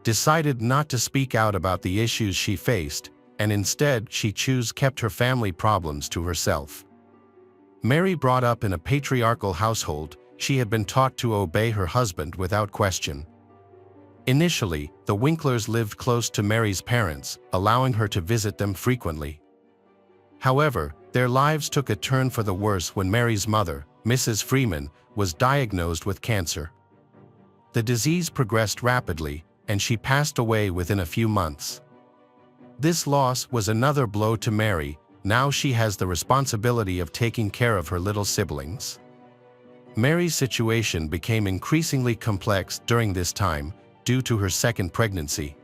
decided not to speak out about the issues she faced, and instead she kept her family problems to herself. Mary brought up in a patriarchal household. She had been taught to obey her husband without question. Initially, the Winklers lived close to Mary's parents, allowing her to visit them frequently. However, their lives took a turn for the worse when Mary's mother, Mrs. Freeman, was diagnosed with cancer. The disease progressed rapidly, and she passed away within a few months. This loss was another blow to Mary, Now she has the responsibility of taking care of her little siblings. Mary's situation became increasingly complex during this time due to her second pregnancy.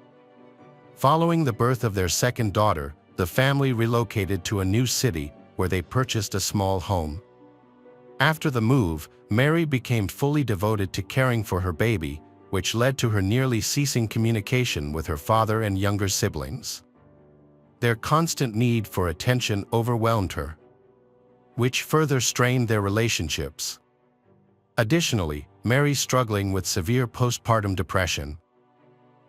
Following the birth of their second daughter, the family relocated to a new city where they purchased a small home. After the move, Mary became fully devoted to caring for her baby, which led to her nearly ceasing communication with her father and younger siblings. Their constant need for attention overwhelmed her, which further strained their relationships. Additionally, Mary's struggling with severe postpartum depression.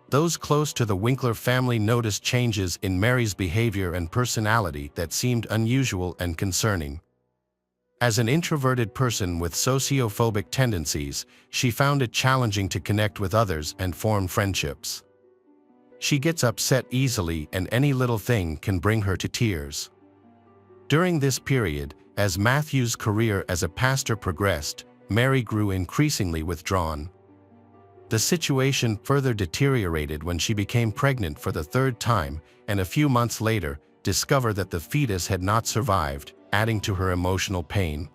Those close to the Winkler family noticed changes in Mary's behavior and personality that seemed unusual and concerning. As an introverted person with sociophobic tendencies, she found it challenging to connect with others and form friendships. She gets upset easily, and any little thing can bring her to tears. During this period, as Matthew's career as a pastor progressed, Mary grew increasingly withdrawn. The situation further deteriorated when she became pregnant for the third time, and a few months later, discovered that the fetus had not survived, adding to her emotional pain.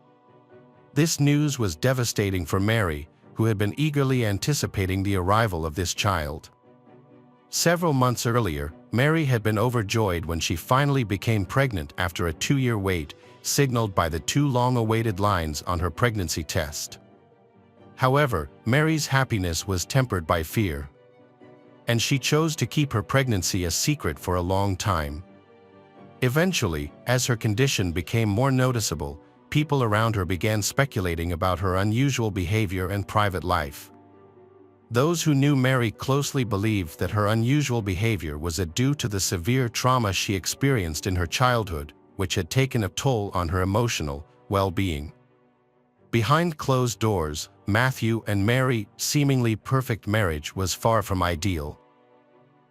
This news was devastating for Mary, who had been eagerly anticipating the arrival of this child. Several months earlier, Mary had been overjoyed when she finally became pregnant after a 2-year wait, signaled by the 2 long-awaited lines on her pregnancy test. However, Mary's happiness was tempered by fear, and she chose to keep her pregnancy a secret for a long time. Eventually, as her condition became more noticeable, people around her began speculating about her unusual behavior and private life. Those who knew Mary closely believed that her unusual behavior was due to the severe trauma she experienced in her childhood, which had taken a toll on her emotional well-being. Behind closed doors, Matthew and Mary's seemingly perfect marriage was far from ideal.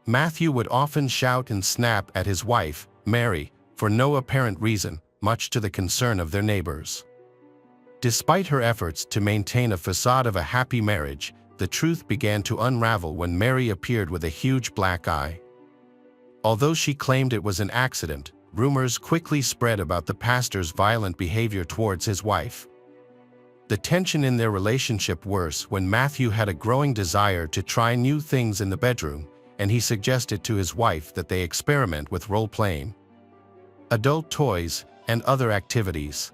Matthew would often shout and snap at his wife, Mary, for no apparent reason, much to the concern of their neighbors. Despite her efforts to maintain a facade of a happy marriage, the truth began to unravel when Mary appeared with a huge black eye. Although she claimed it was an accident, rumors quickly spread about the pastor's violent behavior towards his wife. The tension in their relationship worsened when Matthew had a growing desire to try new things in the bedroom, and he suggested to his wife that they experiment with role-playing, adult toys, and other activities.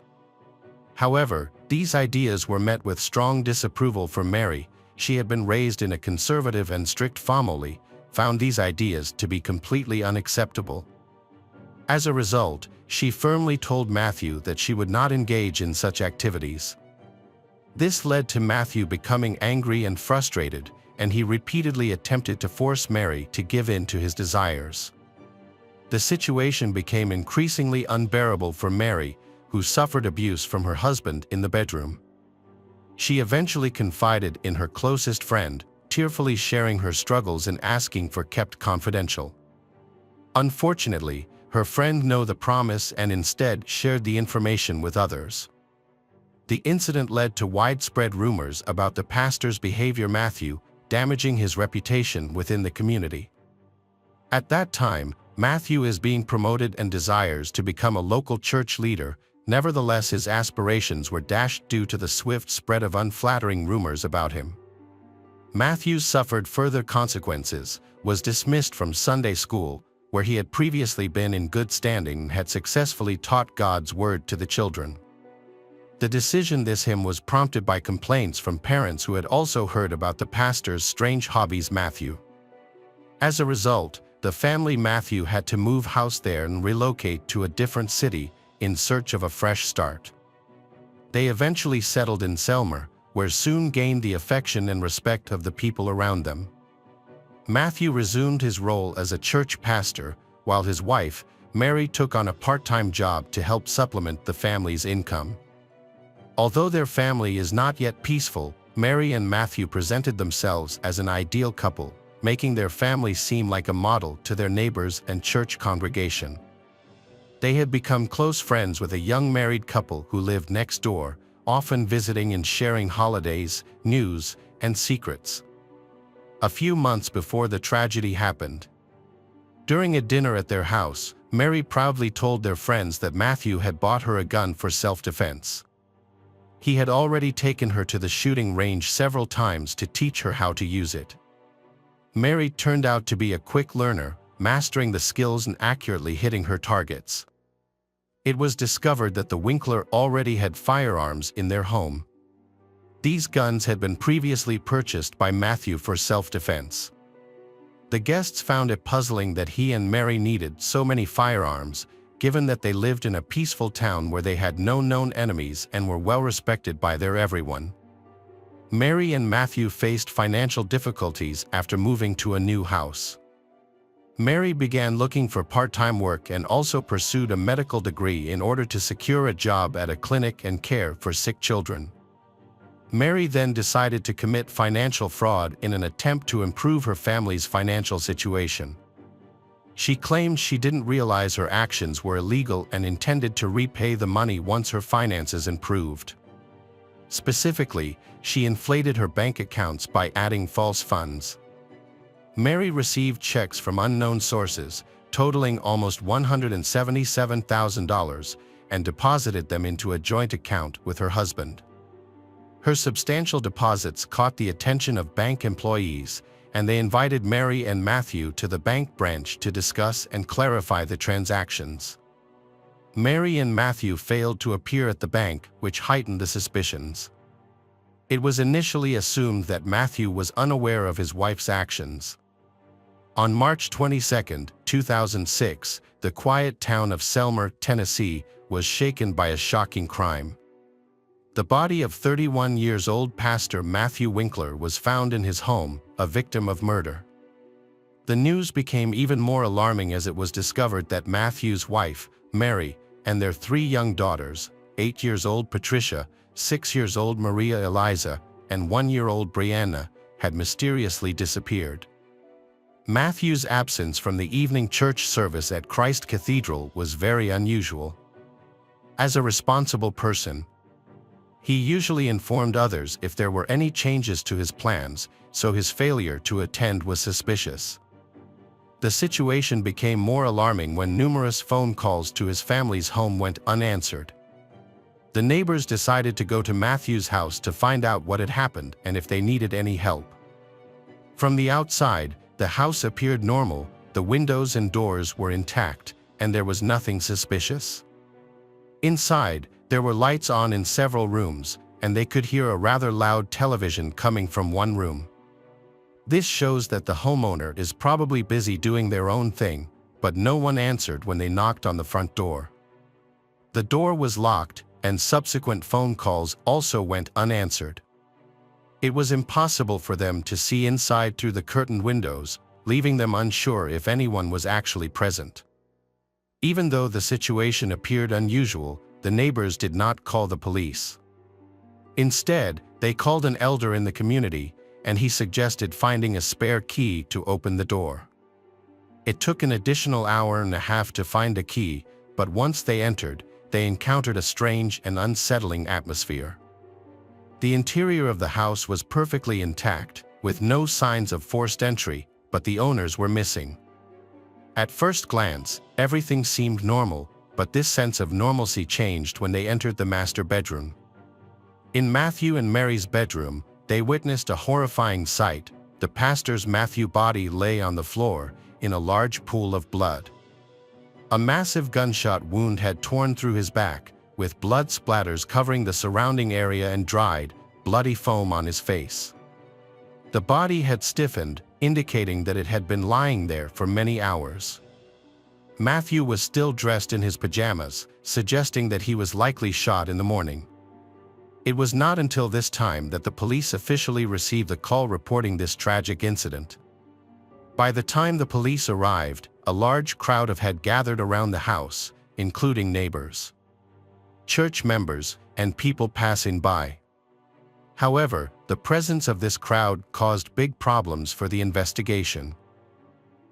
However, these ideas were met with strong disapproval from Mary. She had been raised in a conservative and strict family, found these ideas to be completely unacceptable. As a result, she firmly told Matthew that she would not engage in such activities. This led to Matthew becoming angry and frustrated, and he repeatedly attempted to force Mary to give in to his desires. The situation became increasingly unbearable for Mary, who suffered abuse from her husband in the bedroom. She eventually confided in her closest friend, tearfully sharing her struggles and asking for kept confidential. Unfortunately, her friend knew the promise and instead shared the information with others. The incident led to widespread rumors about the pastor's behavior, Matthew, damaging his reputation within the community. At that time, Matthew is being promoted and desires to become a local church leader. Nevertheless, his aspirations were dashed due to the swift spread of unflattering rumors about him. Matthew suffered further consequences, was dismissed from Sunday school, where he had previously been in good standing and had successfully taught God's word to the children. The decision this him was prompted by complaints from parents who had also heard about the pastor's strange hobbies. Matthew. As a result, the family Matthew had to move house there and relocate to a different city in search of a fresh start. They eventually settled in Selmer, where soon gained the affection and respect of the people around them. Matthew resumed his role as a church pastor, while his wife, Mary, took on a part-time job to help supplement the family's income. Although their family is not yet peaceful, Mary and Matthew presented themselves as an ideal couple, making their family seem like a model to their neighbors and church congregation. They had become close friends with a young married couple who lived next door, often visiting and sharing holidays, news, and secrets. A few months before the tragedy happened, During a dinner at their house, Mary proudly told their friends that Matthew had bought her a gun for self-defense. He had already taken her to the shooting range several times to teach her how to use it. Mary turned out to be a quick learner, mastering the skills and accurately hitting her targets. It was discovered that the Winkler already had firearms in their home. These guns had been previously purchased by Matthew for self-defense. The guests found it puzzling that he and Mary needed so many firearms, given that they lived in a peaceful town where they had no known enemies and were well respected by their everyone. Mary and Matthew faced financial difficulties after moving to a new house. Mary began looking for part-time work and also pursued a medical degree in order to secure a job at a clinic and care for sick children. Mary then decided to commit financial fraud in an attempt to improve her family's financial situation. She claimed she didn't realize her actions were illegal and intended to repay the money once her finances improved. Specifically, she inflated her bank accounts by adding false funds. Mary received checks from unknown sources, totaling almost $177,000, and deposited them into a joint account with her husband. Her substantial deposits caught the attention of bank employees, and they invited Mary and Matthew to the bank branch to discuss and clarify the transactions. Mary and Matthew failed to appear at the bank, which heightened the suspicions. It was initially assumed that Matthew was unaware of his wife's actions. On March 22, 2006, the quiet town of Selmer, Tennessee, was shaken by a shocking crime. The body of 31-year-old Pastor Matthew Winkler was found in his home, a victim of murder. The news became even more alarming as it was discovered that Matthew's wife, Mary, and their 3 young daughters, 8-year-old Patricia, 6-year-old Maria Eliza, and 1-year-old Brianna, had mysteriously disappeared. Matthew's absence from the evening church service at Christ Cathedral was very unusual. As a responsible person, he usually informed others if there were any changes to his plans, so his failure to attend was suspicious. The situation became more alarming when numerous phone calls to his family's home went unanswered. The neighbors decided to go to Matthew's house to find out what had happened and if they needed any help. From the outside, the house appeared normal, the windows and doors were intact, and there was nothing suspicious. Inside, there were lights on in several rooms, and they could hear a rather loud television coming from one room. This shows that the homeowner is probably busy doing their own thing, but no one answered when they knocked on the front door. The door was locked, and subsequent phone calls also went unanswered. It was impossible for them to see inside through the curtained windows, leaving them unsure if anyone was actually present. Even though the situation appeared unusual, the neighbors did not call the police. Instead, they called an elder in the community, and he suggested finding a spare key to open the door. It took an additional hour and a half to find a key, but once they entered, they encountered a strange and unsettling atmosphere. The interior of the house was perfectly intact, with no signs of forced entry, but the owners were missing. At first glance, everything seemed normal, but this sense of normalcy changed when they entered the master bedroom. In Matthew and Mary's bedroom, they witnessed a horrifying sight. The pastor's Matthew body lay on the floor, in a large pool of blood. A massive gunshot wound had torn through his back, with blood splatters covering the surrounding area and dried, bloody foam on his face. The body had stiffened, indicating that it had been lying there for many hours. Matthew was still dressed in his pajamas, suggesting that he was likely shot in the morning. It was not until this time that the police officially received a call reporting this tragic incident. By the time the police arrived, a large crowd had gathered around the house, including neighbors, church members, and people passing by. However, the presence of this crowd caused big problems for the investigation.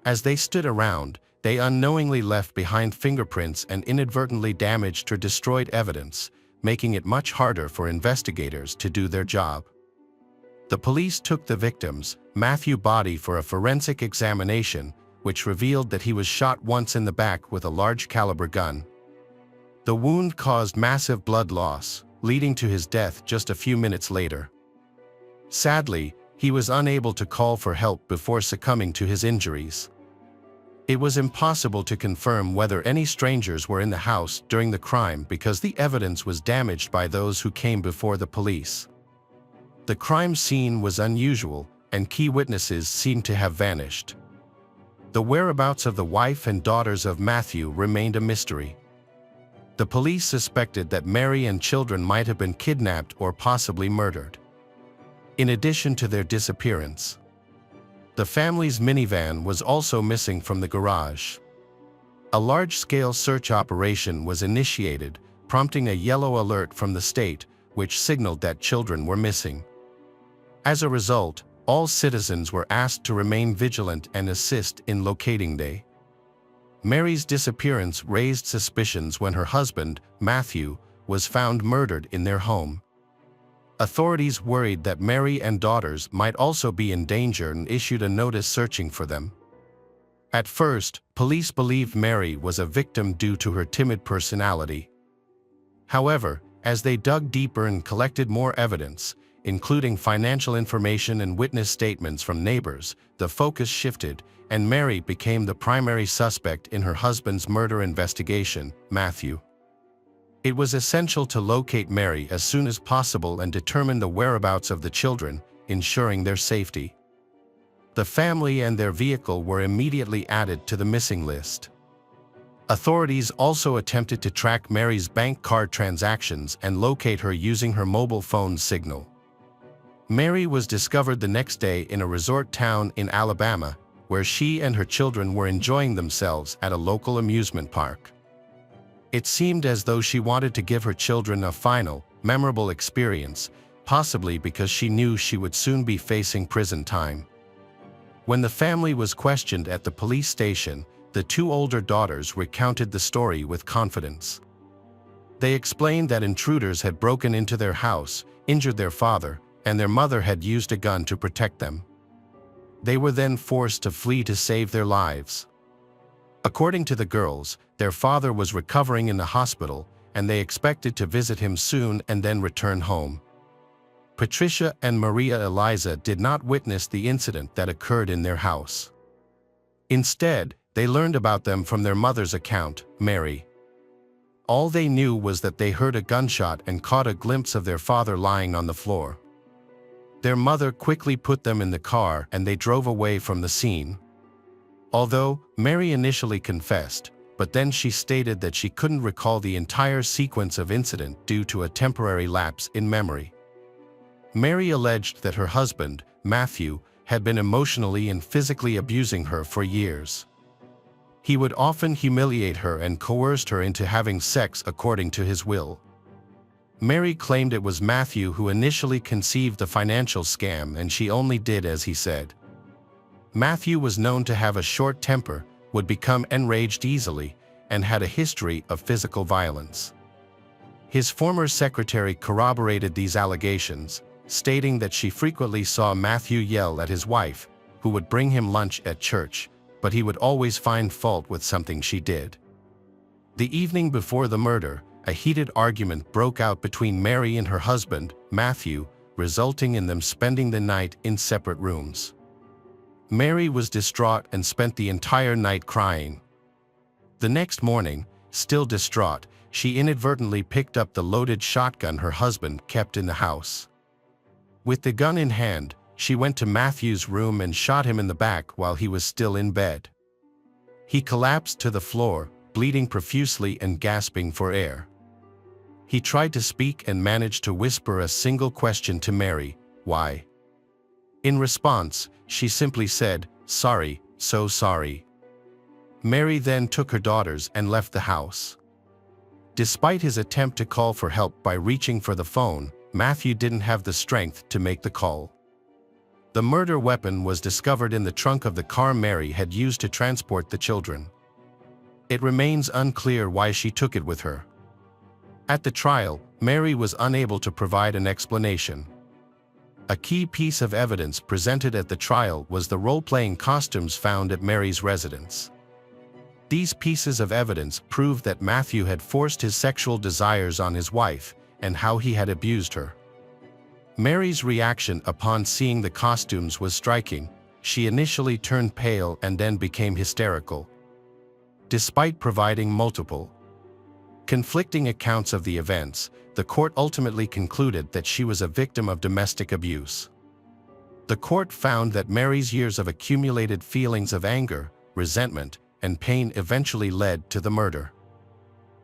As they stood around, they unknowingly left behind fingerprints and inadvertently damaged or destroyed evidence, making it much harder for investigators to do their job. The police took the victim's, Matthew's body for a forensic examination, which revealed that he was shot once in the back with a large caliber gun. The wound caused massive blood loss, leading to his death just a few minutes later. Sadly, he was unable to call for help before succumbing to his injuries. It was impossible to confirm whether any strangers were in the house during the crime because the evidence was damaged by those who came before the police. The crime scene was unusual, and key witnesses seemed to have vanished. The whereabouts of the wife and daughters of Matthew remained a mystery. The police suspected that Mary and children might have been kidnapped or possibly murdered. In addition to their disappearance, the family's minivan was also missing from the garage. A large-scale search operation was initiated, prompting a yellow alert from the state, which signaled that children were missing. As a result, all citizens were asked to remain vigilant and assist in locating them. Mary's disappearance raised suspicions when her husband, Matthew, was found murdered in their home. Authorities worried that Mary and daughters might also be in danger and issued a notice searching for them. At first, police believed Mary was a victim due to her timid personality. However, as they dug deeper and collected more evidence, including financial information and witness statements from neighbors, the focus shifted, and Mary became the primary suspect in her husband's murder investigation, Matthew. It was essential to locate Mary as soon as possible and determine the whereabouts of the children, ensuring their safety. The family and their vehicle were immediately added to the missing list. Authorities also attempted to track Mary's bank card transactions and locate her using her mobile phone signal. Mary was discovered the next day in a resort town in Alabama, where she and her children were enjoying themselves at a local amusement park. It seemed as though she wanted to give her children a final, memorable experience, possibly because she knew she would soon be facing prison time. When the family was questioned at the police station, the two older daughters recounted the story with confidence. They explained that intruders had broken into their house, injured their father, and their mother had used a gun to protect them. They were then forced to flee to save their lives. According to the girls, their father was recovering in the hospital, and they expected to visit him soon and then return home. Patricia and Maria Eliza did not witness the incident that occurred in their house. Instead, they learned about them from their mother's account, Mary. All they knew was that they heard a gunshot and caught a glimpse of their father lying on the floor. Their mother quickly put them in the car and they drove away from the scene. Although Mary initially confessed, but then she stated that she couldn't recall the entire sequence of incident due to a temporary lapse in memory. Mary alleged that her husband, Matthew, had been emotionally and physically abusing her for years. He would often humiliate her and coerced her into having sex according to his will. Mary claimed it was Matthew who initially conceived the financial scam and she only did as he said. Matthew was known to have a short temper, would become enraged easily, and had a history of physical violence. His former secretary corroborated these allegations, stating that she frequently saw Matthew yell at his wife, who would bring him lunch at church, but he would always find fault with something she did. The evening before the murder, a heated argument broke out between Mary and her husband, Matthew, resulting in them spending the night in separate rooms. Mary was distraught and spent the entire night crying. The next morning, still distraught, she inadvertently picked up the loaded shotgun her husband kept in the house. With the gun in hand, she went to Matthew's room and shot him in the back while he was still in bed. He collapsed to the floor, bleeding profusely and gasping for air. He tried to speak and managed to whisper a single question to Mary, "Why?" In response, she simply said, "Sorry, so sorry." Mary then took her daughters and left the house. Despite his attempt to call for help by reaching for the phone, Matthew didn't have the strength to make the call. The murder weapon was discovered in the trunk of the car Mary had used to transport the children. It remains unclear why she took it with her. At the trial, Mary was unable to provide an explanation. A key piece of evidence presented at the trial was the role-playing costumes found at Mary's residence. These pieces of evidence proved that Matthew had forced his sexual desires on his wife and how he had abused her. Mary's reaction upon seeing the costumes was striking. She initially turned pale and then became hysterical. Despite providing multiple, conflicting accounts of the events, the court ultimately concluded that she was a victim of domestic abuse. The court found that Mary's years of accumulated feelings of anger, resentment, and pain eventually led to the murder.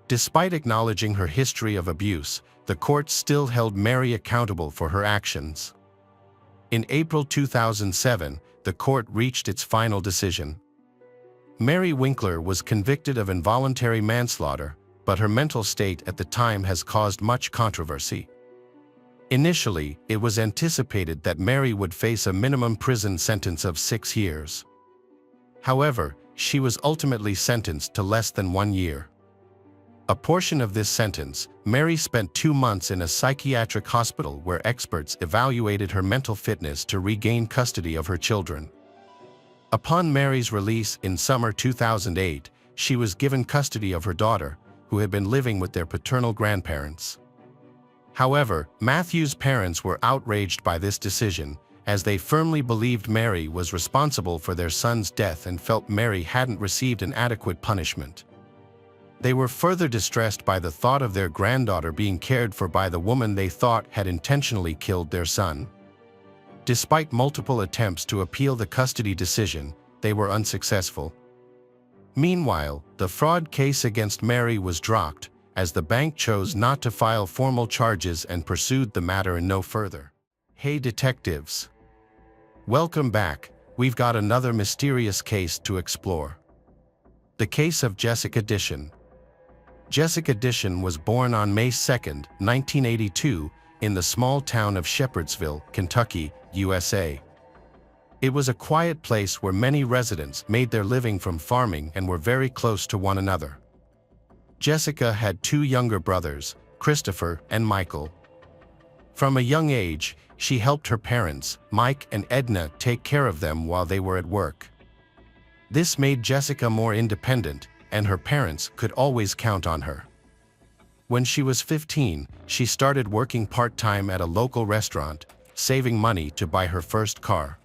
Despite acknowledging her history of abuse, the court still held Mary accountable for her actions. In April 2007, the court reached its final decision. Mary Winkler was convicted of involuntary manslaughter, but her mental state at the time has caused much controversy. Initially, it was anticipated that Mary would face a minimum prison sentence of 6 years. However, she was ultimately sentenced to less than 1 year. A portion of this sentence, Mary spent 2 months in a psychiatric hospital where experts evaluated her mental fitness to regain custody of her children. Upon Mary's release in summer 2008, she was given custody of her daughter, who had been living with their paternal grandparents. However, Matthew's parents were outraged by this decision, as they firmly believed Mary was responsible for their son's death and felt Mary hadn't received an adequate punishment. They were further distressed by the thought of their granddaughter being cared for by the woman they thought had intentionally killed their son. Despite multiple attempts to appeal the custody decision, they were unsuccessful. Meanwhile, the fraud case against Mary was dropped, as the bank chose not to file formal charges and pursued the matter no further. Hey detectives! Welcome back. We've got another mysterious case to explore. The case of Jessica Dishon. Jessica Dishon was born on May 2, 1982, in the small town of Shepherdsville, Kentucky, USA. It was a quiet place where many residents made their living from farming and were very close to one another. Jessica had 2 younger brothers, Christopher and Michael. From a young age, she helped her parents, Mike and Edna, take care of them while they were at work. This made Jessica more independent, and her parents could always count on her. When she was 15, she started working part-time at a local restaurant, saving money to buy her first car.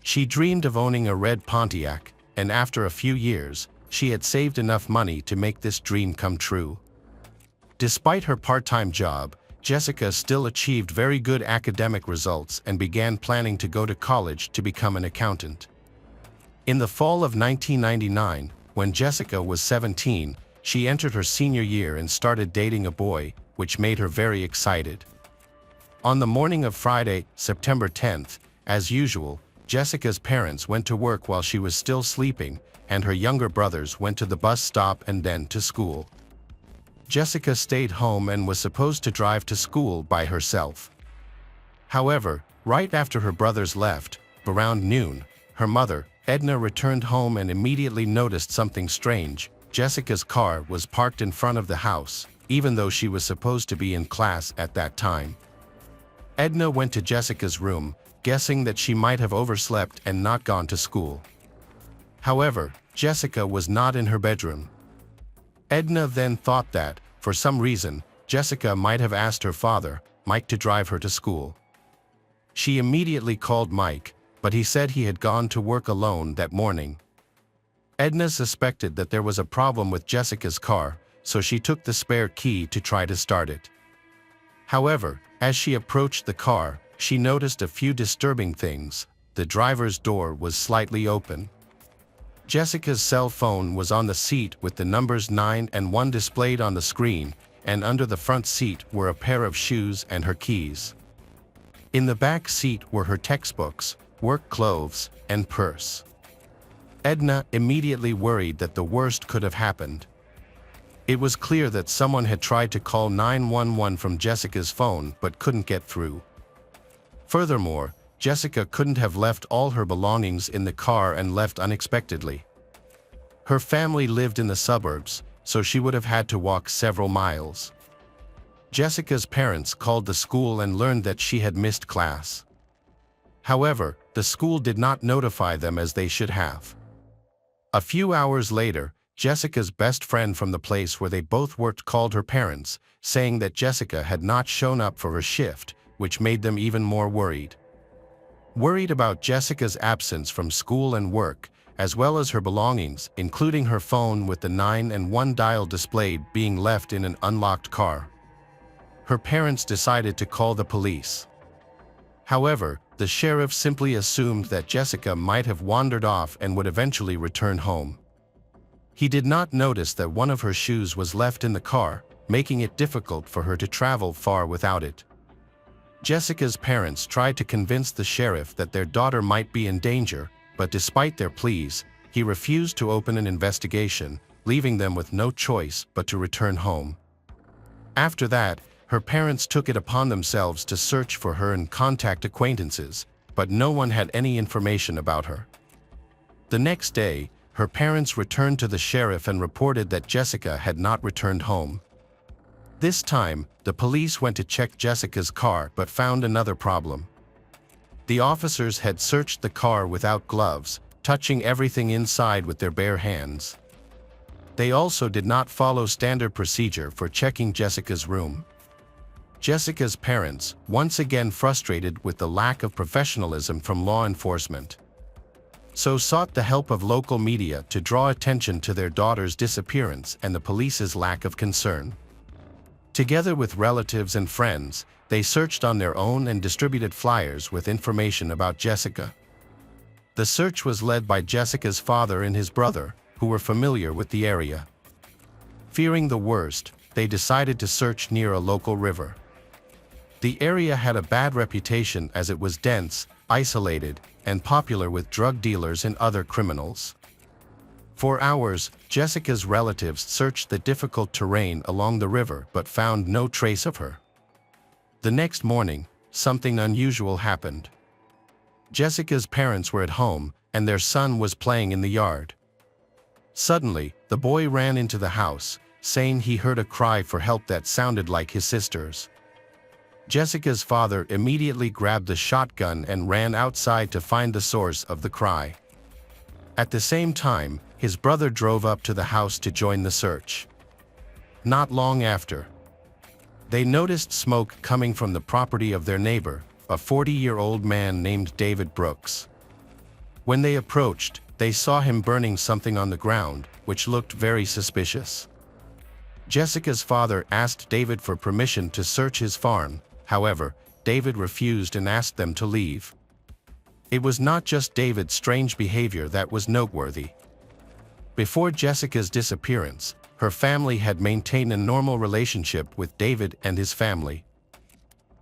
She dreamed of owning a red Pontiac, and after a few years, she had saved enough money to make this dream come true. Despite her part-time job, Jessica still achieved very good academic results and began planning to go to college to become an accountant. In the fall of 1999, when Jessica was 17, she entered her senior year and started dating a boy, which made her very excited. On the morning of Friday, September 10th, as usual, Jessica's parents went to work while she was still sleeping, and her younger brothers went to the bus stop and then to school. Jessica stayed home and was supposed to drive to school by herself. However, right after her brothers left, around noon, her mother, Edna, returned home and immediately noticed something strange. Jessica's car was parked in front of the house, even though she was supposed to be in class at that time. Edna went to Jessica's room, guessing that she might have overslept and not gone to school. However, Jessica was not in her bedroom. Edna then thought that, for some reason, Jessica might have asked her father, Mike, to drive her to school. She immediately called Mike, but he said he had gone to work alone that morning. Edna suspected that there was a problem with Jessica's car, so she took the spare key to try to start it. However, as she approached the car, she noticed a few disturbing things. The driver's door was slightly open. Jessica's cell phone was on the seat with the numbers 9 and 1 displayed on the screen, and under the front seat were a pair of shoes and her keys. In the back seat were her textbooks, work clothes, and purse. Edna immediately worried that the worst could have happened. It was clear that someone had tried to call 911 from Jessica's phone but couldn't get through. Furthermore, Jessica couldn't have left all her belongings in the car and left unexpectedly. Her family lived in the suburbs, so she would have had to walk several miles. Jessica's parents called the school and learned that she had missed class. However, the school did not notify them as they should have. A few hours later, Jessica's best friend from the place where they both worked called her parents, saying that Jessica had not shown up for her shift, which made them even more worried. Worried about Jessica's absence from school and work, as well as her belongings, including her phone with the 911 dial displayed being left in an unlocked car, her parents decided to call the police. However, the sheriff simply assumed that Jessica might have wandered off and would eventually return home. He did not notice that one of her shoes was left in the car, making it difficult for her to travel far without it. Jessica's parents tried to convince the sheriff that their daughter might be in danger, but despite their pleas, he refused to open an investigation, leaving them with no choice but to return home. After that, her parents took it upon themselves to search for her and contact acquaintances, but no one had any information about her. The next day, her parents returned to the sheriff and reported that Jessica had not returned home. This time, the police went to check Jessica's car but found another problem. The officers had searched the car without gloves, touching everything inside with their bare hands. They also did not follow standard procedure for checking Jessica's room. Jessica's parents, once again frustrated with the lack of professionalism from law enforcement, so sought the help of local media to draw attention to their daughter's disappearance and the police's lack of concern. Together with relatives and friends, they searched on their own and distributed flyers with information about Jessica. The search was led by Jessica's father and his brother, who were familiar with the area. Fearing the worst, they decided to search near a local river. The area had a bad reputation as it was dense, isolated, and popular with drug dealers and other criminals. For hours, Jessica's relatives searched the difficult terrain along the river but found no trace of her. The next morning, something unusual happened. Jessica's parents were at home, and their son was playing in the yard. Suddenly, the boy ran into the house, saying he heard a cry for help that sounded like his sister's. Jessica's father immediately grabbed the shotgun and ran outside to find the source of the cry. At the same time, his brother drove up to the house to join the search. Not long after, they noticed smoke coming from the property of their neighbor, a 40-year-old man named David Brooks. When they approached, they saw him burning something on the ground, which looked very suspicious. Jessica's father asked David for permission to search his farm. However, David refused and asked them to leave. It was not just David's strange behavior that was noteworthy. Before Jessica's disappearance, her family had maintained a normal relationship with David and his family.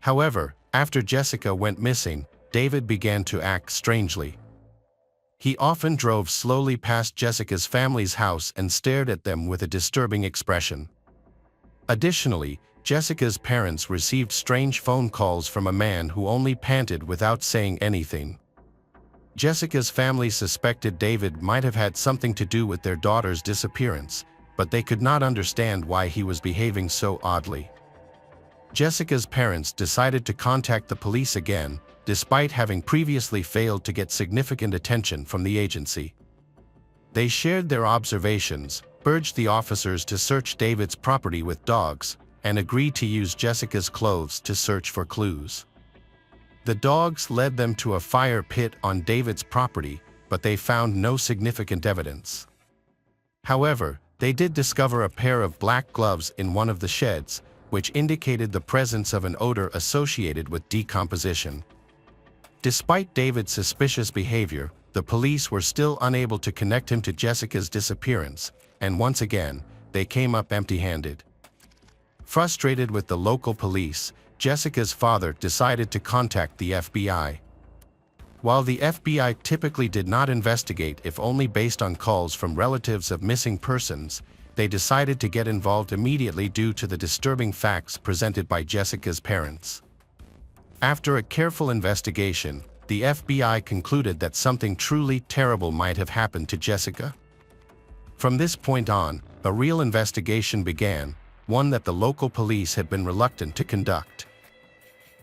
However, after Jessica went missing, David began to act strangely. He often drove slowly past Jessica's family's house and stared at them with a disturbing expression. Additionally, Jessica's parents received strange phone calls from a man who only panted without saying anything. Jessica's family suspected David might have had something to do with their daughter's disappearance, but they could not understand why he was behaving so oddly. Jessica's parents decided to contact the police again, despite having previously failed to get significant attention from the agency. They shared their observations, urged the officers to search David's property with dogs, and agreed to use Jessica's clothes to search for clues. The dogs led them to a fire pit on David's property, but they found no significant evidence. However, they did discover a pair of black gloves in one of the sheds, which indicated the presence of an odor associated with decomposition. Despite David's suspicious behavior, the police were still unable to connect him to Jessica's disappearance, and once again, they came up empty-handed. Frustrated with the local police, Jessica's father decided to contact the FBI. While the FBI typically did not investigate if only based on calls from relatives of missing persons, they decided to get involved immediately due to the disturbing facts presented by Jessica's parents. After a careful investigation, the FBI concluded that something truly terrible might have happened to Jessica. From this point on, a real investigation began, one that the local police had been reluctant to conduct.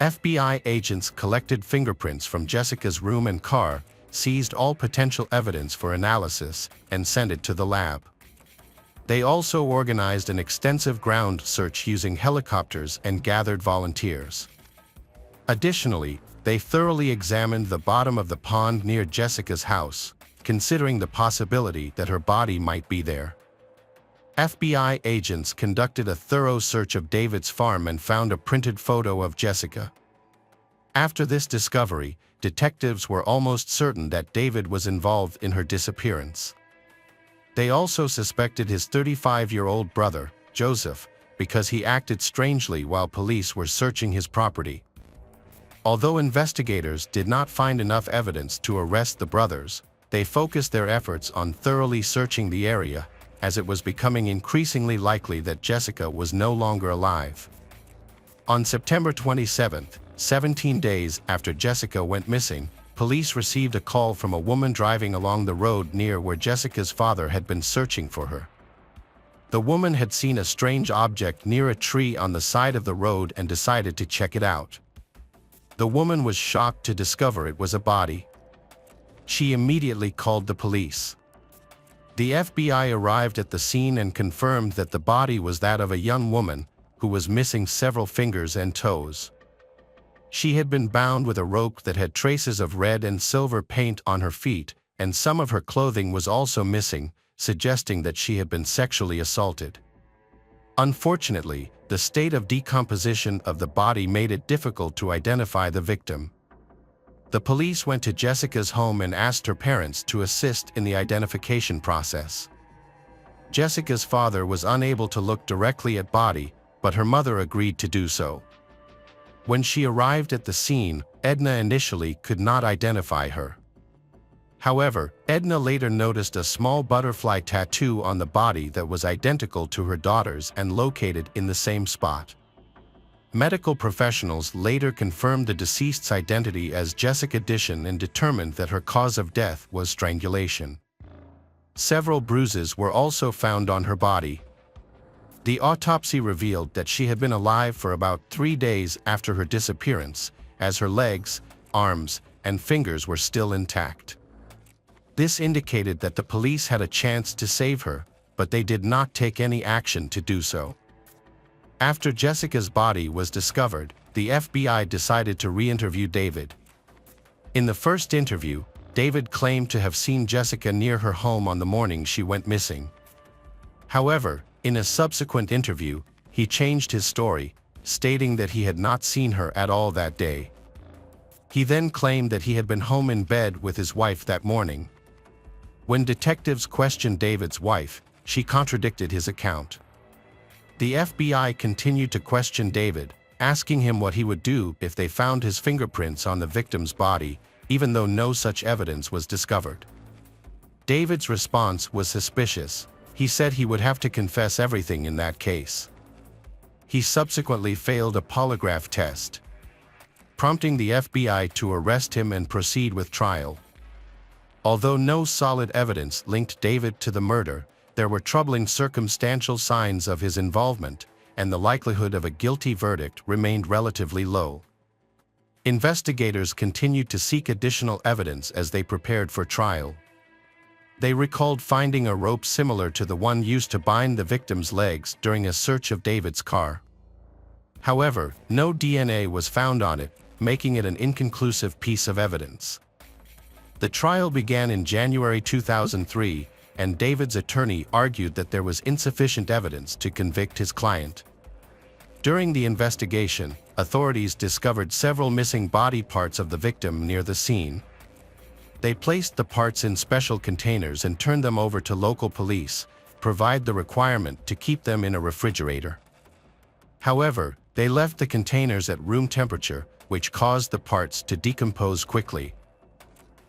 FBI agents collected fingerprints from Jessica's room and car, seized all potential evidence for analysis, and sent it to the lab. They also organized an extensive ground search using helicopters and gathered volunteers. Additionally, they thoroughly examined the bottom of the pond near Jessica's house, considering the possibility that her body might be there. FBI agents conducted a thorough search of David's farm and found a printed photo of Jessica. After this discovery, detectives were almost certain that David was involved in her disappearance. They also suspected his 35-year-old brother, Joseph, because he acted strangely while police were searching his property. Although investigators did not find enough evidence to arrest the brothers, they focused their efforts on thoroughly searching the area, as it was becoming increasingly likely that Jessica was no longer alive. On September 27, 17 days after Jessica went missing, police received a call from a woman driving along the road near where Jessica's father had been searching for her. The woman had seen a strange object near a tree on the side of the road and decided to check it out. The woman was shocked to discover it was a body. She immediately called the police. The FBI arrived at the scene and confirmed that the body was that of a young woman who was missing several fingers and toes. She had been bound with a rope that had traces of red and silver paint on her feet, and some of her clothing was also missing, suggesting that she had been sexually assaulted. Unfortunately, the state of decomposition of the body made it difficult to identify the victim. The police went to Jessica's home and asked her parents to assist in the identification process. Jessica's father was unable to look directly at body, but her mother agreed to do so. When she arrived at the scene, Edna initially could not identify her. However, Edna later noticed a small butterfly tattoo on the body that was identical to her daughter's and located in the same spot. Medical professionals later confirmed the deceased's identity as Jessica Dishon and determined that her cause of death was strangulation. Several bruises were also found on her body. The autopsy revealed that she had been alive for about 3 days after her disappearance, as her legs, arms, and fingers were still intact. This indicated that the police had a chance to save her, but they did not take any action to do so. After Jessica's body was discovered, the FBI decided to re-interview David. In the first interview, David claimed to have seen Jessica near her home on the morning she went missing. However, in a subsequent interview, he changed his story, stating that he had not seen her at all that day. He then claimed that he had been home in bed with his wife that morning. When detectives questioned David's wife, she contradicted his account. The FBI continued to question David, asking him what he would do if they found his fingerprints on the victim's body, even though no such evidence was discovered. David's response was suspicious. He said he would have to confess everything in that case. He subsequently failed a polygraph test, prompting the FBI to arrest him and proceed with trial. Although no solid evidence linked David to the murder, there were troubling circumstantial signs of his involvement, and the likelihood of a guilty verdict remained relatively low. Investigators continued to seek additional evidence as they prepared for trial. They recalled finding a rope similar to the one used to bind the victim's legs during a search of David's car. However, no DNA was found on it, making it an inconclusive piece of evidence. The trial began in January 2003, and David's attorney argued that there was insufficient evidence to convict his client. During the investigation, authorities discovered several missing body parts of the victim near the scene. They placed the parts in special containers and turned them over to local police, provide the requirement to keep them in a refrigerator. However, they left the containers at room temperature, which caused the parts to decompose quickly.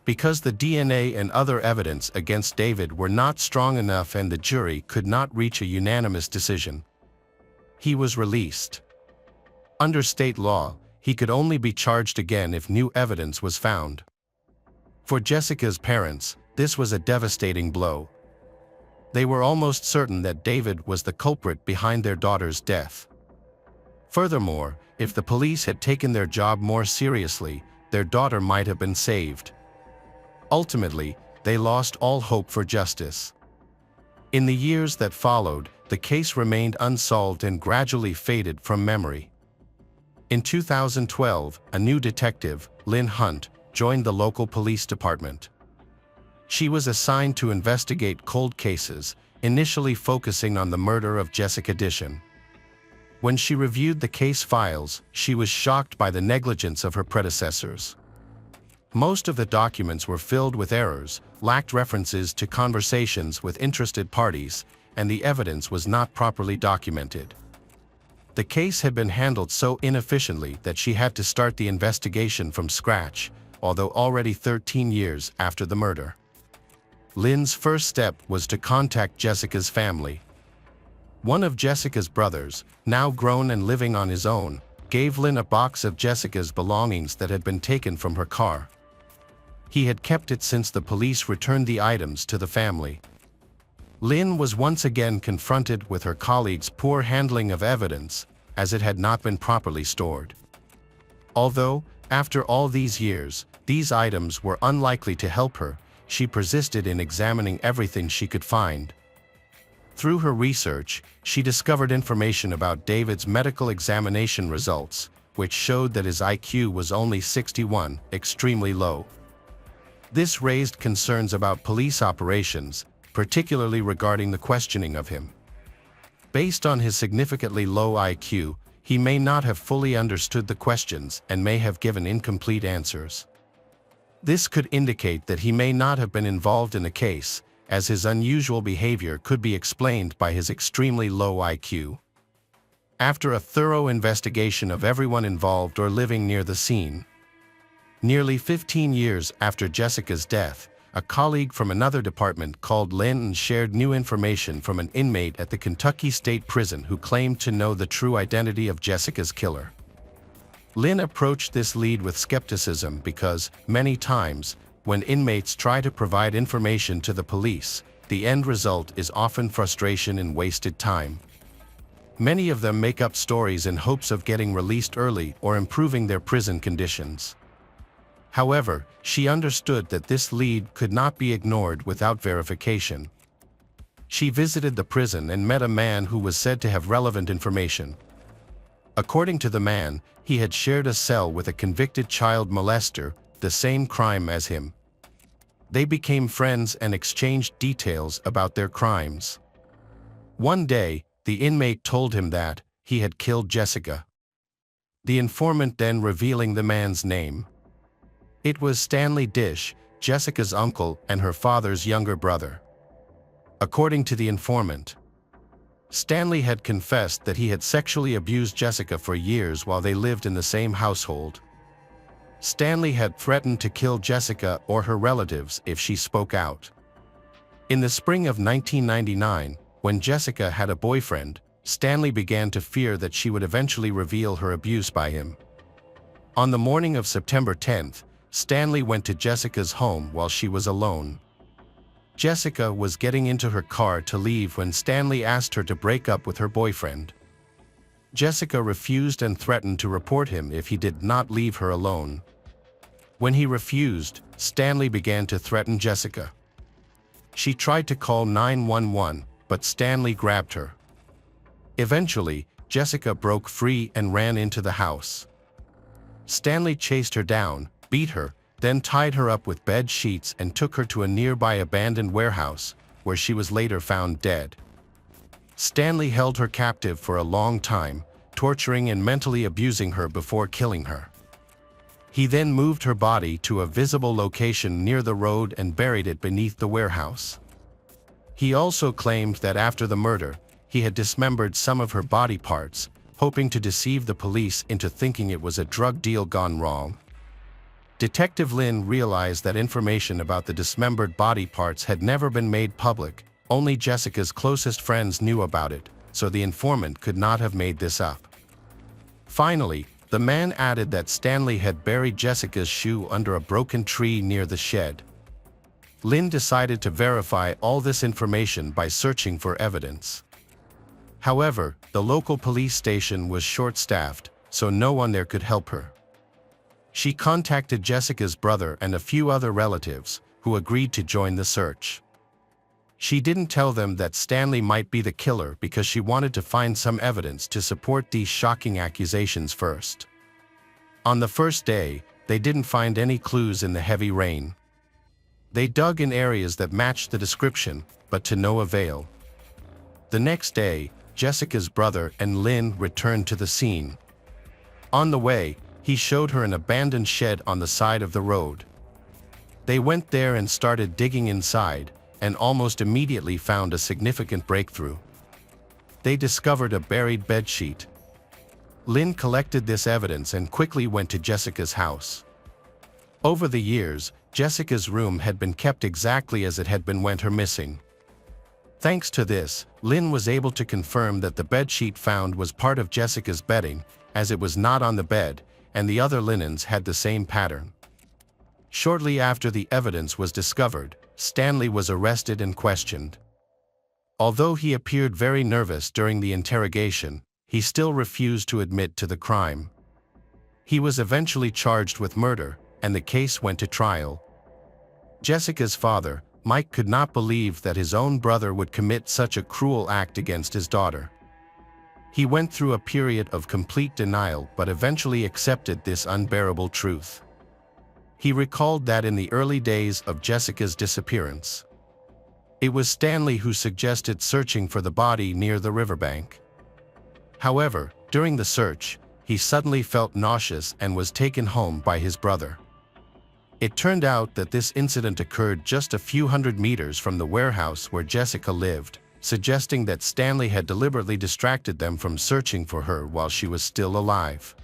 Because the DNA and other evidence against David were not strong enough and the jury could not reach a unanimous decision, he was released. Under state law, he could only be charged again if new evidence was found. For Jessica's parents, this was a devastating blow. They were almost certain that David was the culprit behind their daughter's death. Furthermore, if the police had taken their job more seriously, their daughter might have been saved. Ultimately, they lost all hope for justice. In the years that followed, the case remained unsolved and gradually faded from memory. In 2012, a new detective, Lynn Hunt, joined the local police department. She was assigned to investigate cold cases, initially focusing on the murder of Jessica Gittany. When she reviewed the case files, she was shocked by the negligence of her predecessors. Most of the documents were filled with errors, lacked references to conversations with interested parties, and the evidence was not properly documented. The case had been handled so inefficiently that she had to start the investigation from scratch, although already 13 years after the murder. Lynn's first step was to contact Jessica's family. One of Jessica's brothers, now grown and living on his own, gave Lynn a box of Jessica's belongings that had been taken from her car. He had kept it since the police returned the items to the family. Lynn was once again confronted with her colleagues' poor handling of evidence, as it had not been properly stored. Although, after all these years, these items were unlikely to help her, she persisted in examining everything she could find. Through her research, she discovered information about David's medical examination results, which showed that his IQ was only 61, extremely low. This raised concerns about police operations, particularly regarding the questioning of him. Based on his significantly low IQ, he may not have fully understood the questions and may have given incomplete answers. This could indicate that he may not have been involved in the case, as his unusual behavior could be explained by his extremely low IQ. After a thorough investigation of everyone involved or living near the scene, nearly 15 years after Jessica's death, a colleague from another department called Lynn and shared new information from an inmate at the Kentucky State Prison who claimed to know the true identity of Jessica's killer. Lynn approached this lead with skepticism because, many times, when inmates try to provide information to the police, the end result is often frustration and wasted time. Many of them make up stories in hopes of getting released early or improving their prison conditions. However, she understood that this lead could not be ignored without verification. She visited the prison and met a man who was said to have relevant information. According to the man, he had shared a cell with a convicted child molester, the same crime as him. They became friends and exchanged details about their crimes. One day, the inmate told him that he had killed Jessica. The informant then revealing the man's name. It was Stanley Dish, Jessica's uncle and her father's younger brother. According to the informant, Stanley had confessed that he had sexually abused Jessica for years while they lived in the same household. Stanley had threatened to kill Jessica or her relatives if she spoke out. In the spring of 1999, when Jessica had a boyfriend, Stanley began to fear that she would eventually reveal her abuse by him. On the morning of September 10th, Stanley went to Jessica's home while she was alone. Jessica was getting into her car to leave when Stanley asked her to break up with her boyfriend. Jessica refused and threatened to report him if he did not leave her alone. When he refused, Stanley began to threaten Jessica. She tried to call 911, but Stanley grabbed her. Eventually, Jessica broke free and ran into the house. Stanley chased her down, beat her, then tied her up with bed sheets and took her to a nearby abandoned warehouse, where she was later found dead. Stanley held her captive for a long time, torturing and mentally abusing her before killing her. He then moved her body to a visible location near the road and buried it beneath the warehouse. He also claimed that after the murder, he had dismembered some of her body parts, hoping to deceive the police into thinking it was a drug deal gone wrong. Detective Lynn realized that information about the dismembered body parts had never been made public. Only Jessica's closest friends knew about it, so the informant could not have made this up. Finally, the man added that Stanley had buried Jessica's shoe under a broken tree near the shed. Lynn decided to verify all this information by searching for evidence. However, the local police station was short-staffed, so no one there could help her. She contacted Jessica's brother and a few other relatives, who agreed to join the search. She didn't tell them that Stanley might be the killer because she wanted to find some evidence to support these shocking accusations first. On the first day, they didn't find any clues in the heavy rain. They dug in areas that matched the description, but to no avail. The next day, Jessica's brother and Lynn returned to the scene. On the way, he showed her an abandoned shed on the side of the road. They went there and started digging inside, and almost immediately found a significant breakthrough. They discovered a buried bedsheet. Lynn collected this evidence and quickly went to Jessica's house. Over the years, Jessica's room had been kept exactly as it had been when her missing. Thanks to this, Lynn was able to confirm that the bedsheet found was part of Jessica's bedding, as it was not on the bed, and the other linens had the same pattern. Shortly after the evidence was discovered, Stanley was arrested and questioned. Although he appeared very nervous during the interrogation, he still refused to admit to the crime. He was eventually charged with murder, and the case went to trial. Jessica's father, Mike, could not believe that his own brother would commit such a cruel act against his daughter. He went through a period of complete denial but eventually accepted this unbearable truth. He recalled that in the early days of Jessica's disappearance, it was Stanley who suggested searching for the body near the riverbank. However, during the search, he suddenly felt nauseous and was taken home by his brother. It turned out that this incident occurred just a few hundred meters from the warehouse where Jessica lived, suggesting that Stanley had deliberately distracted them from searching for her while she was still alive.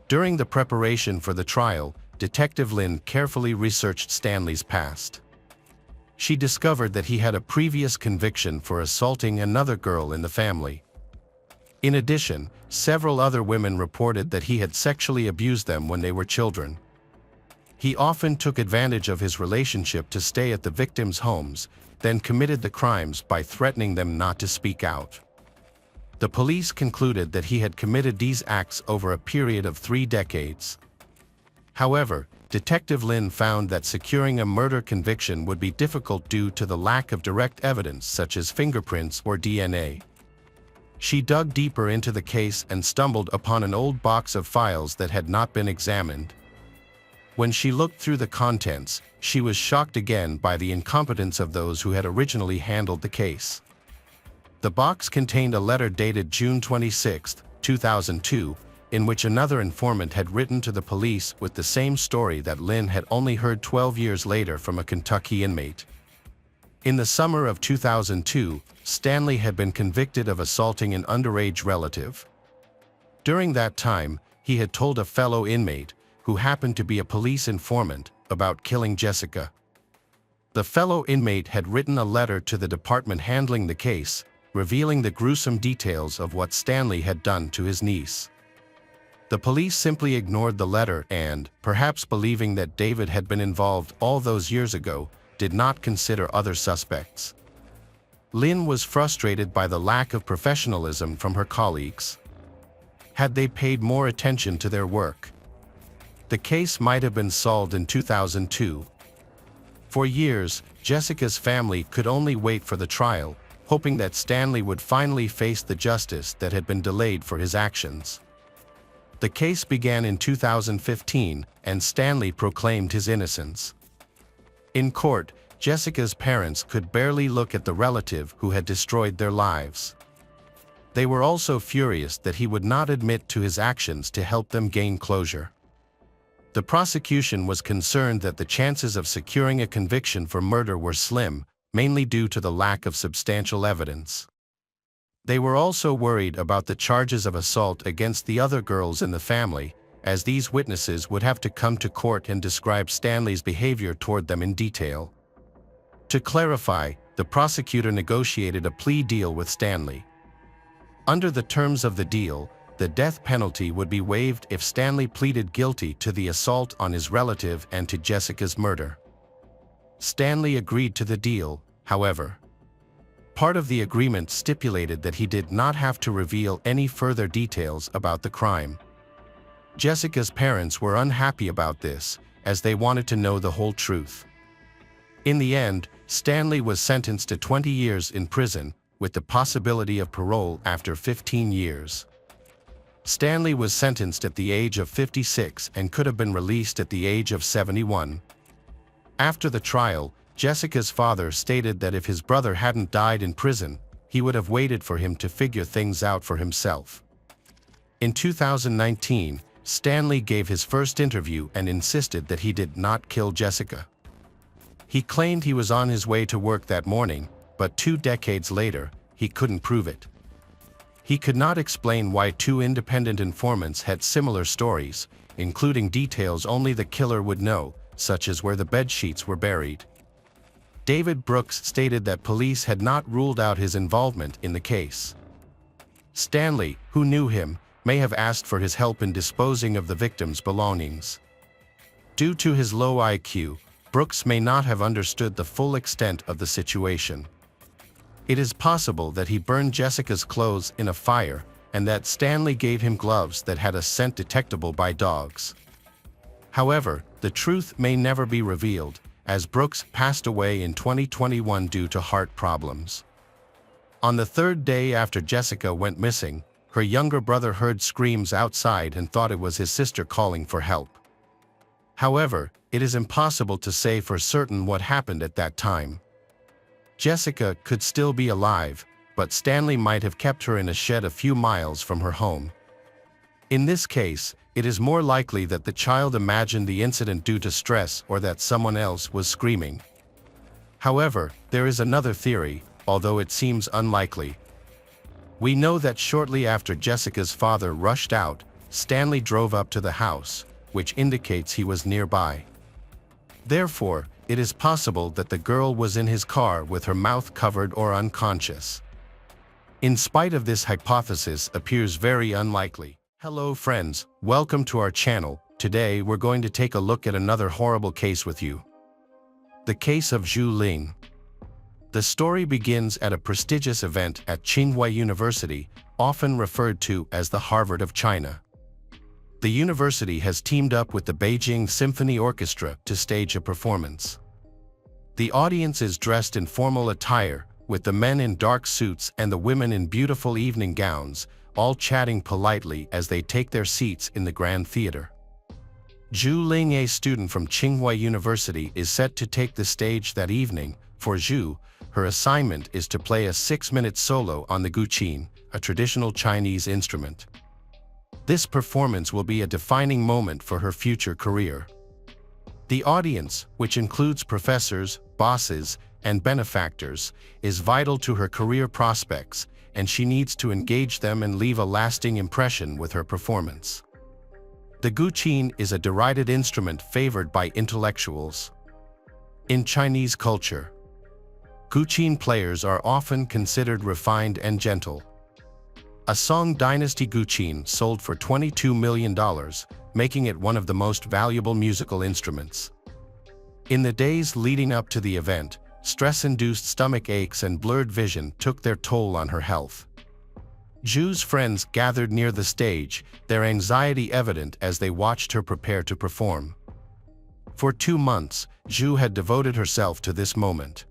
During the preparation for the trial, Detective Lynn carefully researched Stanley's past. She discovered that he had a previous conviction for assaulting another girl in the family. In addition, several other women reported that he had sexually abused them when they were children. He often took advantage of his relationship to stay at the victims' homes, then committed the crimes by threatening them not to speak out. The police concluded that he had committed these acts over a period of 3 decades. However, Detective Lynn found that securing a murder conviction would be difficult due to the lack of direct evidence such as fingerprints or DNA. She dug deeper into the case and stumbled upon an old box of files that had not been examined. When she looked through the contents, she was shocked again by the incompetence of those who had originally handled the case. The box contained a letter dated June 26, 2002, in which another informant had written to the police with the same story that Lynn had only heard 12 years later from a Kentucky inmate. In the summer of 2002, Stanley had been convicted of assaulting an underage relative. During that time, he had told a fellow inmate, who happened to be a police informant, about killing Jessica. The fellow inmate had written a letter to the department handling the case, revealing the gruesome details of what Stanley had done to his niece. The police simply ignored the letter and, perhaps believing that David had been involved all those years ago, did not consider other suspects. Lynn was frustrated by the lack of professionalism from her colleagues. Had they paid more attention to their work, the case might have been solved in 2002. For years, Jessica's family could only wait for the trial, hoping that Stanley would finally face the justice that had been delayed for his actions. The case began in 2015, and Stanley proclaimed his innocence. In court, Jessica's parents could barely look at the relative who had destroyed their lives. They were also furious that he would not admit to his actions to help them gain closure. The prosecution was concerned that the chances of securing a conviction for murder were slim, mainly due to the lack of substantial evidence. They were also worried about the charges of assault against the other girls in the family, as these witnesses would have to come to court and describe Stanley's behavior toward them in detail. To clarify, the prosecutor negotiated a plea deal with Stanley. Under the terms of the deal, the death penalty would be waived if Stanley pleaded guilty to the assault on his relative and to Jessica's murder. Stanley agreed to the deal, however. Part of the agreement stipulated that he did not have to reveal any further details about the crime. Jessica's parents were unhappy about this, as they wanted to know the whole truth. In the end, Stanley was sentenced to 20 years in prison, with the possibility of parole after 15 years. Stanley was sentenced at the age of 56 and could have been released at the age of 71. After the trial, Jessica's father stated that if his brother hadn't died in prison, he would have waited for him to figure things out for himself. In 2019, Stanley gave his first interview and insisted that he did not kill Jessica. He claimed he was on his way to work that morning, but 2 decades later, he couldn't prove it. He could not explain why 2 independent informants had similar stories, including details only the killer would know, such as where the bedsheets were buried. David Brooks stated that police had not ruled out his involvement in the case. Stanley, who knew him, may have asked for his help in disposing of the victim's belongings. Due to his low IQ, Brooks may not have understood the full extent of the situation. It is possible that he burned Jessica's clothes in a fire and that Stanley gave him gloves that had a scent detectable by dogs. However, the truth may never be revealed, as Brooks passed away in 2021 due to heart problems. On the 3rd day after Jessica went missing, her younger brother heard screams outside and thought it was his sister calling for help. However, it is impossible to say for certain what happened at that time. Jessica could still be alive, but Stanley might have kept her in a shed a few miles from her home. In this case, it is more likely that the child imagined the incident due to stress or that someone else was screaming. However, there is another theory, although it seems unlikely. We know that shortly after Jessica's father rushed out, Stanley drove up to the house, which indicates he was nearby. Therefore, it is possible that the girl was in his car with her mouth covered or unconscious. In spite of this hypothesis appears very unlikely. Hello friends, welcome to our channel. Today we're going to take a look at another horrible case with you. The case of Zhu Ling. The story begins at a prestigious event at Tsinghua University, often referred to as the Harvard of China. The university has teamed up with the Beijing Symphony Orchestra to stage a performance. The audience is dressed in formal attire, with the men in dark suits and the women in beautiful evening gowns, all chatting politely as they take their seats in the Grand Theater. Zhu Ling, a student from Tsinghua University, is set to take the stage that evening. For Zhu, her assignment is to play a 6-minute solo on the guqin, a traditional Chinese instrument. This performance will be a defining moment for her future career. The audience, which includes professors, bosses, and benefactors, is vital to her career prospects, and she needs to engage them and leave a lasting impression with her performance. The guqin is a derided instrument favored by intellectuals. In Chinese culture, guqin players are often considered refined and gentle. A Song Dynasty guqin sold for $22 million, making it one of the most valuable musical instruments. In the days leading up to the event, stress-induced stomach aches and blurred vision took their toll on her health. Zhu's friends gathered near the stage, their anxiety evident as they watched her prepare to perform. For 2 months, Zhu had devoted herself to this moment.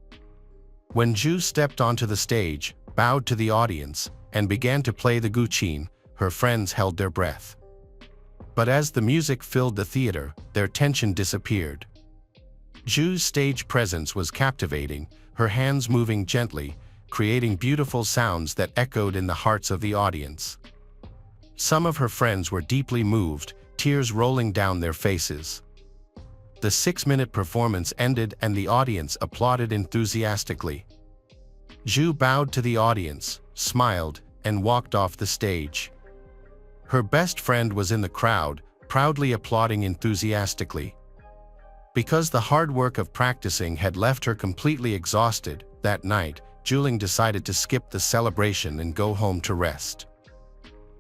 When Zhu stepped onto the stage, bowed to the audience, and began to play the guqin, her friends held their breath. But as the music filled the theater, their tension disappeared. Zhu's stage presence was captivating, her hands moving gently, creating beautiful sounds that echoed in the hearts of the audience. Some of her friends were deeply moved, tears rolling down their faces. The 6-minute performance ended and the audience applauded enthusiastically. Zhu bowed to the audience, smiled, and walked off the stage. Her best friend was in the crowd, proudly applauding enthusiastically. Because the hard work of practicing had left her completely exhausted, that night, Zhu Ling decided to skip the celebration and go home to rest.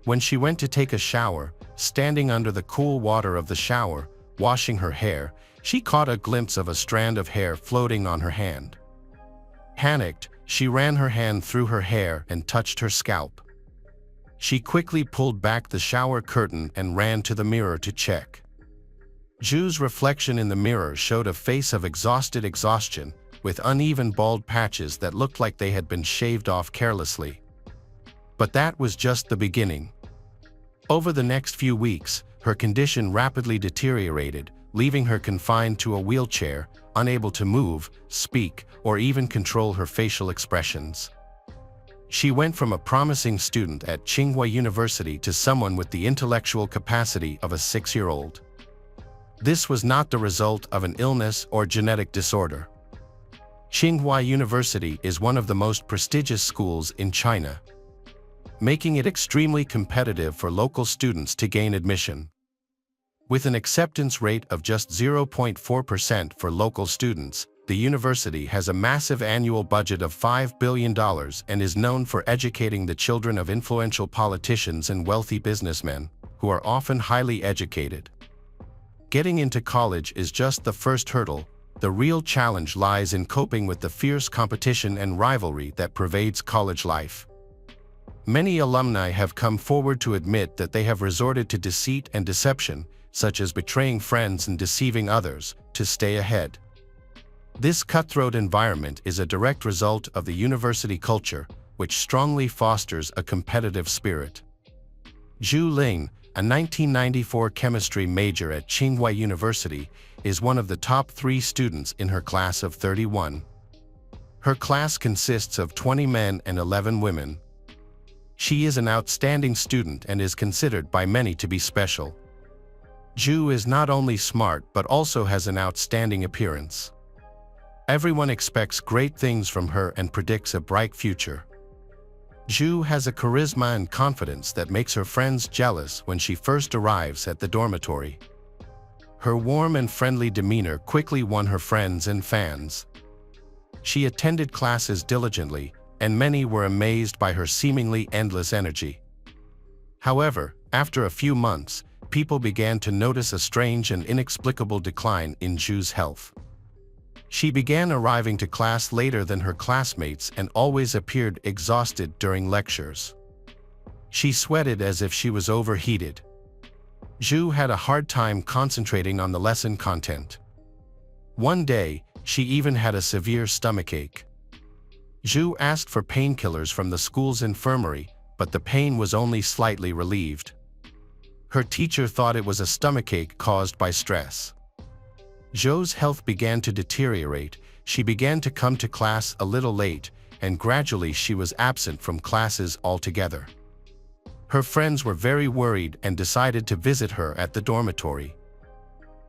When she went to take a shower, standing under the cool water of the shower, washing her hair, She caught a glimpse of a strand of hair floating on her hand. Panicked, she ran her hand through her hair and touched her scalp. She quickly pulled back the shower curtain and ran to the mirror to check. Ju's reflection in the mirror showed a face of exhaustion, with uneven bald patches that looked like they had been shaved off carelessly. But that was just the beginning. Over the next few weeks, her condition rapidly deteriorated, leaving her confined to a wheelchair, unable to move, speak, or even control her facial expressions. She went from a promising student at Tsinghua University to someone with the intellectual capacity of a 6-year-old. This was not the result of an illness or genetic disorder. Tsinghua University is one of the most prestigious schools in China, making it extremely competitive for local students to gain admission. With an acceptance rate of just 0.4% for local students, the university has a massive annual budget of $5 billion and is known for educating the children of influential politicians and wealthy businessmen, who are often highly educated. Getting into college is just the first hurdle. The real challenge lies in coping with the fierce competition and rivalry that pervades college life. Many alumni have come forward to admit that they have resorted to deceit and deception, such as betraying friends and deceiving others, to stay ahead. This cutthroat environment is a direct result of the university culture, which strongly fosters a competitive spirit. Zhu Ling, a 1994 chemistry major at Tsinghua University, is one of the top 3 students in her class of 31. Her class consists of 20 men and 11 women. She is an outstanding student and is considered by many to be special. Zhu is not only smart but also has an outstanding appearance. Everyone expects great things from her and predicts a bright future. Zhu has a charisma and confidence that makes her friends jealous when she first arrives at the dormitory. Her warm and friendly demeanor quickly won her friends and fans. She attended classes diligently, and many were amazed by her seemingly endless energy. However, after a few months, people began to notice a strange and inexplicable decline in Zhu's health. She began arriving to class later than her classmates and always appeared exhausted during lectures. She sweated as if she was overheated. Zhu had a hard time concentrating on the lesson content. One day, she even had a severe stomachache. Zhu asked for painkillers from the school's infirmary, but the pain was only slightly relieved. Her teacher thought it was a stomachache caused by stress. Zhu's health began to deteriorate. She began to come to class a little late, and gradually she was absent from classes altogether. Her friends were very worried and decided to visit her at the dormitory,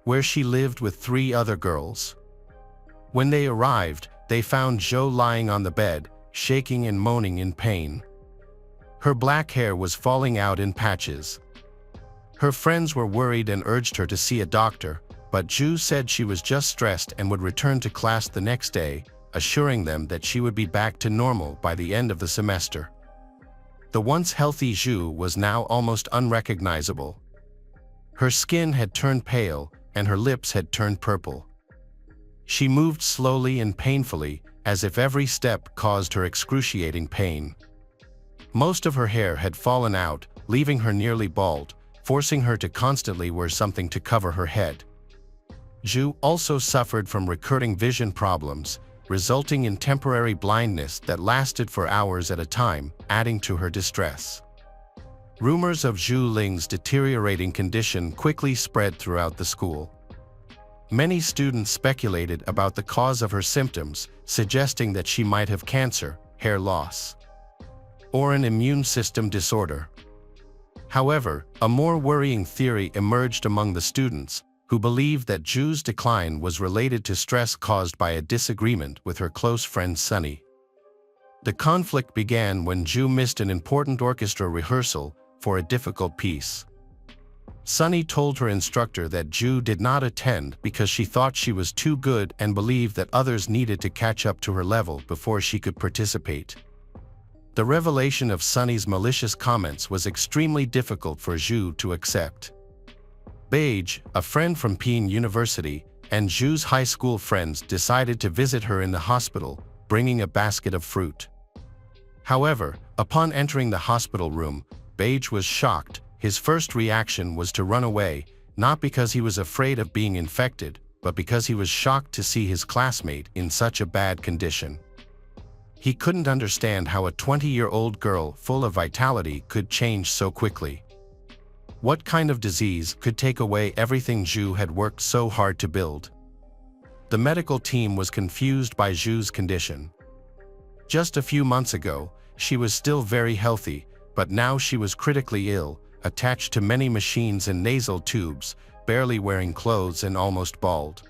where she lived with 3 other girls. When they arrived, they found Zhu lying on the bed, shaking and moaning in pain. Her black hair was falling out in patches. Her friends were worried and urged her to see a doctor, but Zhu said she was just stressed and would return to class the next day, assuring them that she would be back to normal by the end of the semester. The once healthy Zhu was now almost unrecognizable. Her skin had turned pale, and her lips had turned purple. She moved slowly and painfully, as if every step caused her excruciating pain. Most of her hair had fallen out, leaving her nearly bald, forcing her to constantly wear something to cover her head. Zhu also suffered from recurring vision problems, resulting in temporary blindness that lasted for hours at a time, adding to her distress. Rumors of Zhu Ling's deteriorating condition quickly spread throughout the school. Many students speculated about the cause of her symptoms, suggesting that she might have cancer, hair loss, or an immune system disorder. However, a more worrying theory emerged among the students, who believed that Zhu's decline was related to stress caused by a disagreement with her close friend Sunny. The conflict began when Zhu missed an important orchestra rehearsal for a difficult piece. Sunny told her instructor that Zhu did not attend because she thought she was too good and believed that others needed to catch up to her level before she could participate. The revelation of Sunny's malicious comments was extremely difficult for Zhu to accept. Beige, a friend from Peking University, and Zhu's high school friends decided to visit her in the hospital, bringing a basket of fruit. However, upon entering the hospital room, Beige was shocked. His first reaction was to run away, not because he was afraid of being infected, but because he was shocked to see his classmate in such a bad condition. He couldn't understand how a 20-year-old girl full of vitality could change so quickly. What kind of disease could take away everything Zhu had worked so hard to build? The medical team was confused by Zhu's condition. Just a few months ago, she was still very healthy, but now she was critically ill, attached to many machines and nasal tubes, barely wearing clothes and almost bald.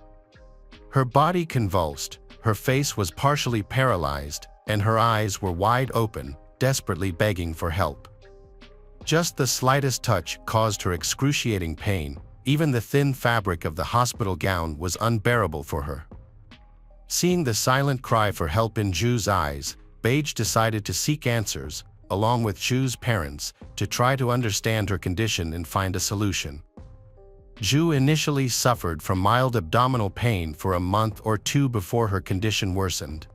Her body convulsed, her face was partially paralyzed, and her eyes were wide open, desperately begging for help. Just the slightest touch caused her excruciating pain. Even the thin fabric of the hospital gown was unbearable for her. Seeing the silent cry for help in Zhu's eyes, Beige decided to seek answers, along with Zhu's parents, to try to understand her condition and find a solution. Zhu initially suffered from mild abdominal pain for a month or two before her condition worsened.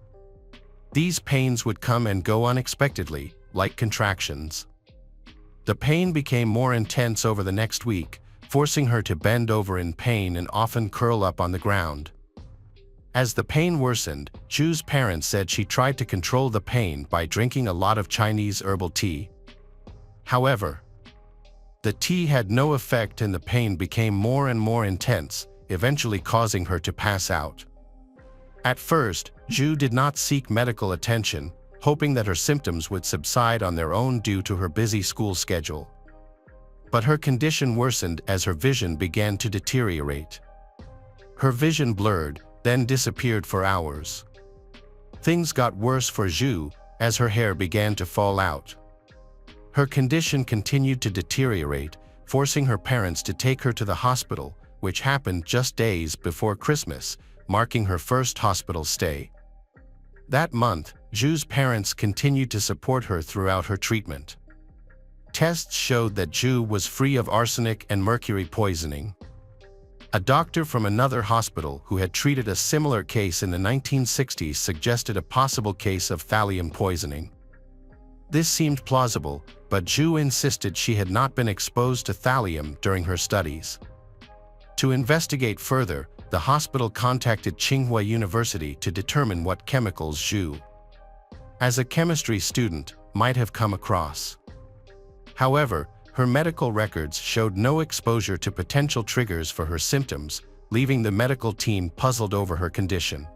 These pains would come and go unexpectedly, like contractions. The pain became more intense over the next week, forcing her to bend over in pain and often curl up on the ground. As the pain worsened, Zhu's parents said she tried to control the pain by drinking a lot of Chinese herbal tea. However, the tea had no effect and the pain became more and more intense, eventually causing her to pass out. At first, Zhu did not seek medical attention, hoping that her symptoms would subside on their own due to her busy school schedule. But her condition worsened as her vision began to deteriorate. Her vision blurred, then disappeared for hours. Things got worse for Zhu as her hair began to fall out. Her condition continued to deteriorate, forcing her parents to take her to the hospital, which happened just days before Christmas, marking her first hospital stay. That month, Zhu's parents continued to support her throughout her treatment. Tests showed that Zhu was free of arsenic and mercury poisoning. A doctor from another hospital who had treated a similar case in the 1960s suggested a possible case of thallium poisoning. This seemed plausible, but Zhu insisted she had not been exposed to thallium during her studies. To investigate further, the hospital contacted Tsinghua University to determine what chemicals Zhu, as a chemistry student, might have come across. However, her medical records showed no exposure to potential triggers for her symptoms, leaving the medical team puzzled over her condition.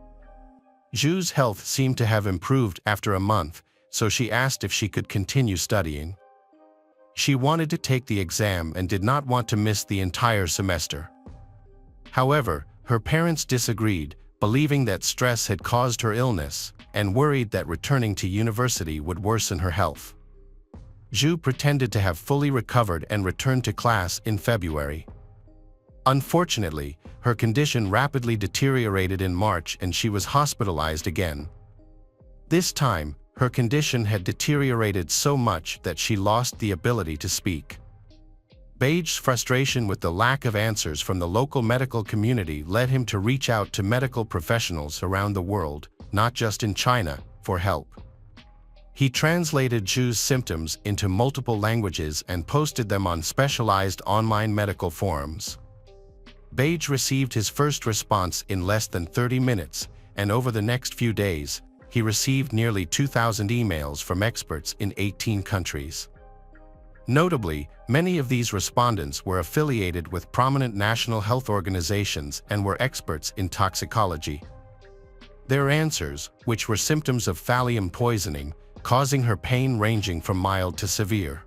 Zhu's health seemed to have improved after a month, so she asked if she could continue studying. She wanted to take the exam and did not want to miss the entire semester. However, her parents disagreed, believing that stress had caused her illness, and worried that returning to university would worsen her health. Zhu pretended to have fully recovered and returned to class in February. Unfortunately, her condition rapidly deteriorated in March and she was hospitalized again. This time, her condition had deteriorated so much that she lost the ability to speak. Beige's frustration with the lack of answers from the local medical community led him to reach out to medical professionals around the world, not just in China, for help. He translated Zhu's symptoms into multiple languages and posted them on specialized online medical forums. Beige received his first response in less than 30 minutes, and over the next few days, he received nearly 2,000 emails from experts in 18 countries. Notably, many of these respondents were affiliated with prominent national health organizations and were experts in toxicology. Their answers, which were symptoms of thallium poisoning, causing her pain ranging from mild to severe.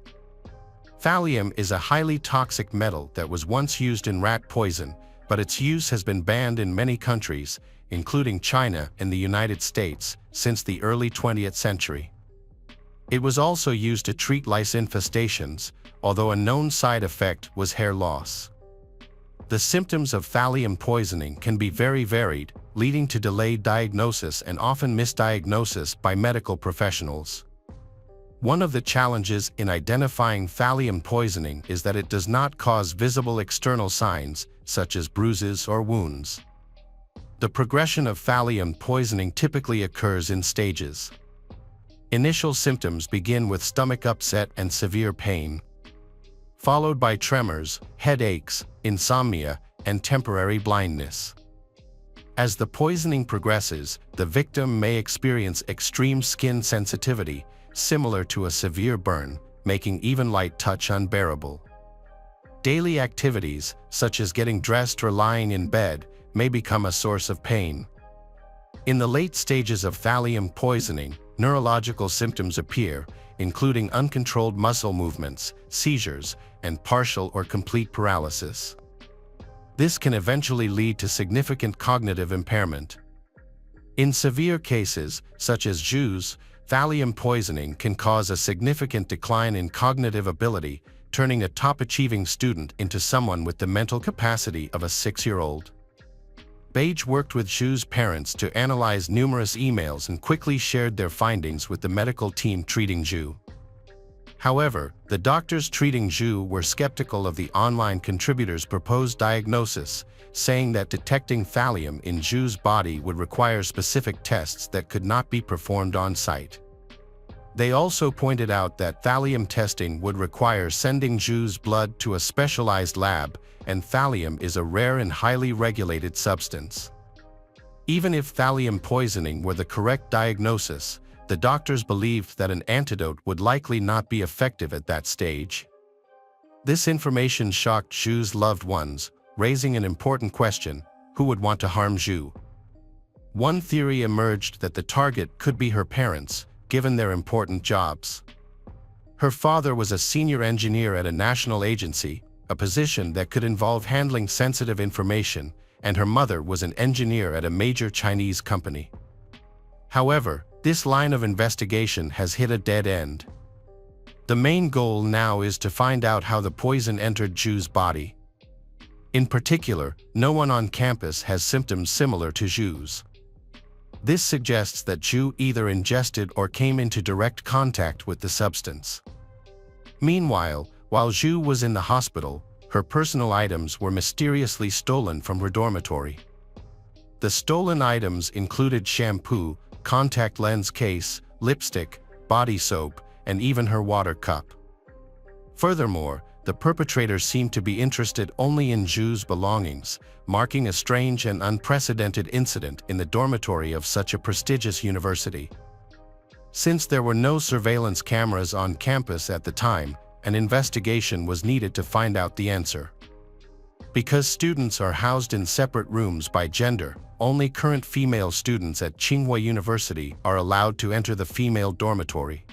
Thallium is a highly toxic metal that was once used in rat poison, but its use has been banned in many countries, including China and the United States, since the early 20th century. It was also used to treat lice infestations, although a known side effect was hair loss. The symptoms of thallium poisoning can be very varied, leading to delayed diagnosis and often misdiagnosis by medical professionals. One of the challenges in identifying thallium poisoning is that it does not cause visible external signs, such as bruises or wounds. The progression of thallium poisoning typically occurs in stages. Initial symptoms begin with stomach upset and severe pain, followed by tremors, headaches, insomnia, and temporary blindness. As the poisoning progresses, the victim may experience extreme skin sensitivity, similar to a severe burn, making even light touch unbearable. Daily activities, such as getting dressed or lying in bed, may become a source of pain. In the late stages of thallium poisoning, neurological symptoms appear, including uncontrolled muscle movements, seizures, and partial or complete paralysis. This can eventually lead to significant cognitive impairment. In severe cases, such as Zhu's, thallium poisoning can cause a significant decline in cognitive ability, turning a top-achieving student into someone with the mental capacity of a 6-year-old. Beige worked with Zhu's parents to analyze numerous emails and quickly shared their findings with the medical team treating Zhu. However, the doctors treating Zhu were skeptical of the online contributor's proposed diagnosis, saying that detecting thallium in Zhu's body would require specific tests that could not be performed on-site. They also pointed out that thallium testing would require sending Zhu's blood to a specialized lab, and thallium is a rare and highly regulated substance. Even if thallium poisoning were the correct diagnosis, the doctors believed that an antidote would likely not be effective at that stage. This information shocked Zhu's loved ones, raising an important question: who would want to harm Zhu? One theory emerged that the target could be her parents, given their important jobs. Her father was a senior engineer at a national agency, a position that could involve handling sensitive information, and her mother was an engineer at a major Chinese company. However, this line of investigation has hit a dead end. The main goal now is to find out how the poison entered Zhu's body. In particular, no one on campus has symptoms similar to Zhu's. This suggests that Zhu either ingested or came into direct contact with the substance. Meanwhile, while Zhu was in the hospital, her personal items were mysteriously stolen from her dormitory. The stolen items included shampoo, contact lens case, lipstick, body soap, and even her water cup. Furthermore, the perpetrator seemed to be interested only in Zhu's belongings, marking a strange and unprecedented incident in the dormitory of such a prestigious university. Since there were no surveillance cameras on campus at the time, an investigation was needed to find out the answer. Because students are housed in separate rooms by gender, only current female students at Tsinghua University are allowed to enter the female dormitory.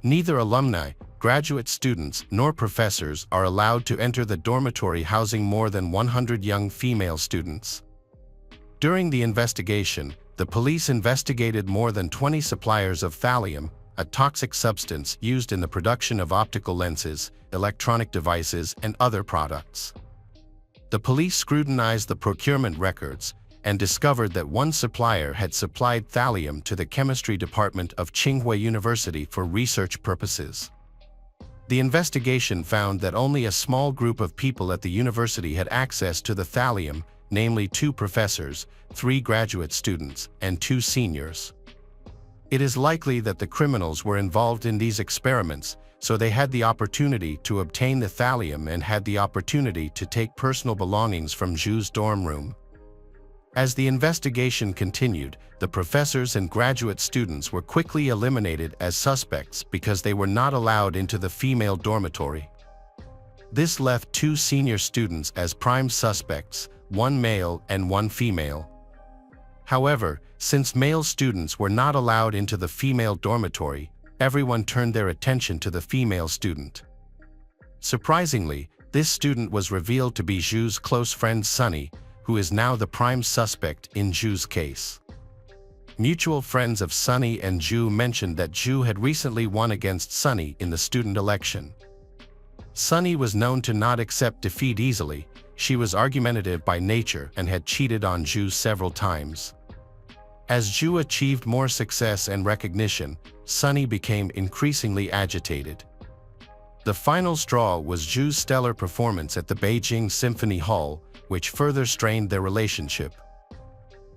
Neither alumni, graduate students, nor professors are allowed to enter the dormitory housing more than 100 young female students. During the investigation, the police investigated more than 20 suppliers of thallium, a toxic substance used in the production of optical lenses, electronic devices, and other products. The police scrutinized the procurement records and discovered that one supplier had supplied thallium to the chemistry department of Tsinghua University for research purposes. The investigation found that only a small group of people at the university had access to the thallium, namely 2 professors, 3 graduate students, and 2 seniors. It is likely that the criminals were involved in these experiments, so they had the opportunity to obtain the thallium and had the opportunity to take personal belongings from Zhu's dorm room. As the investigation continued, the professors and graduate students were quickly eliminated as suspects because they were not allowed into the female dormitory. This left 2 senior students as prime suspects, 1 male and 1 female. However, since male students were not allowed into the female dormitory, everyone turned their attention to the female student. Surprisingly, this student was revealed to be Zhu's close friend Sunny, who is now the prime suspect in Zhu's case. Mutual friends of Sunny and Zhu mentioned that Zhu had recently won against Sunny in the student election. Sunny was known to not accept defeat easily. She was argumentative by nature and had cheated on Zhu several times. As Zhu achieved more success and recognition, Sunny became increasingly agitated. The final straw was Zhu's stellar performance at the Beijing Symphony Hall, which further strained their relationship.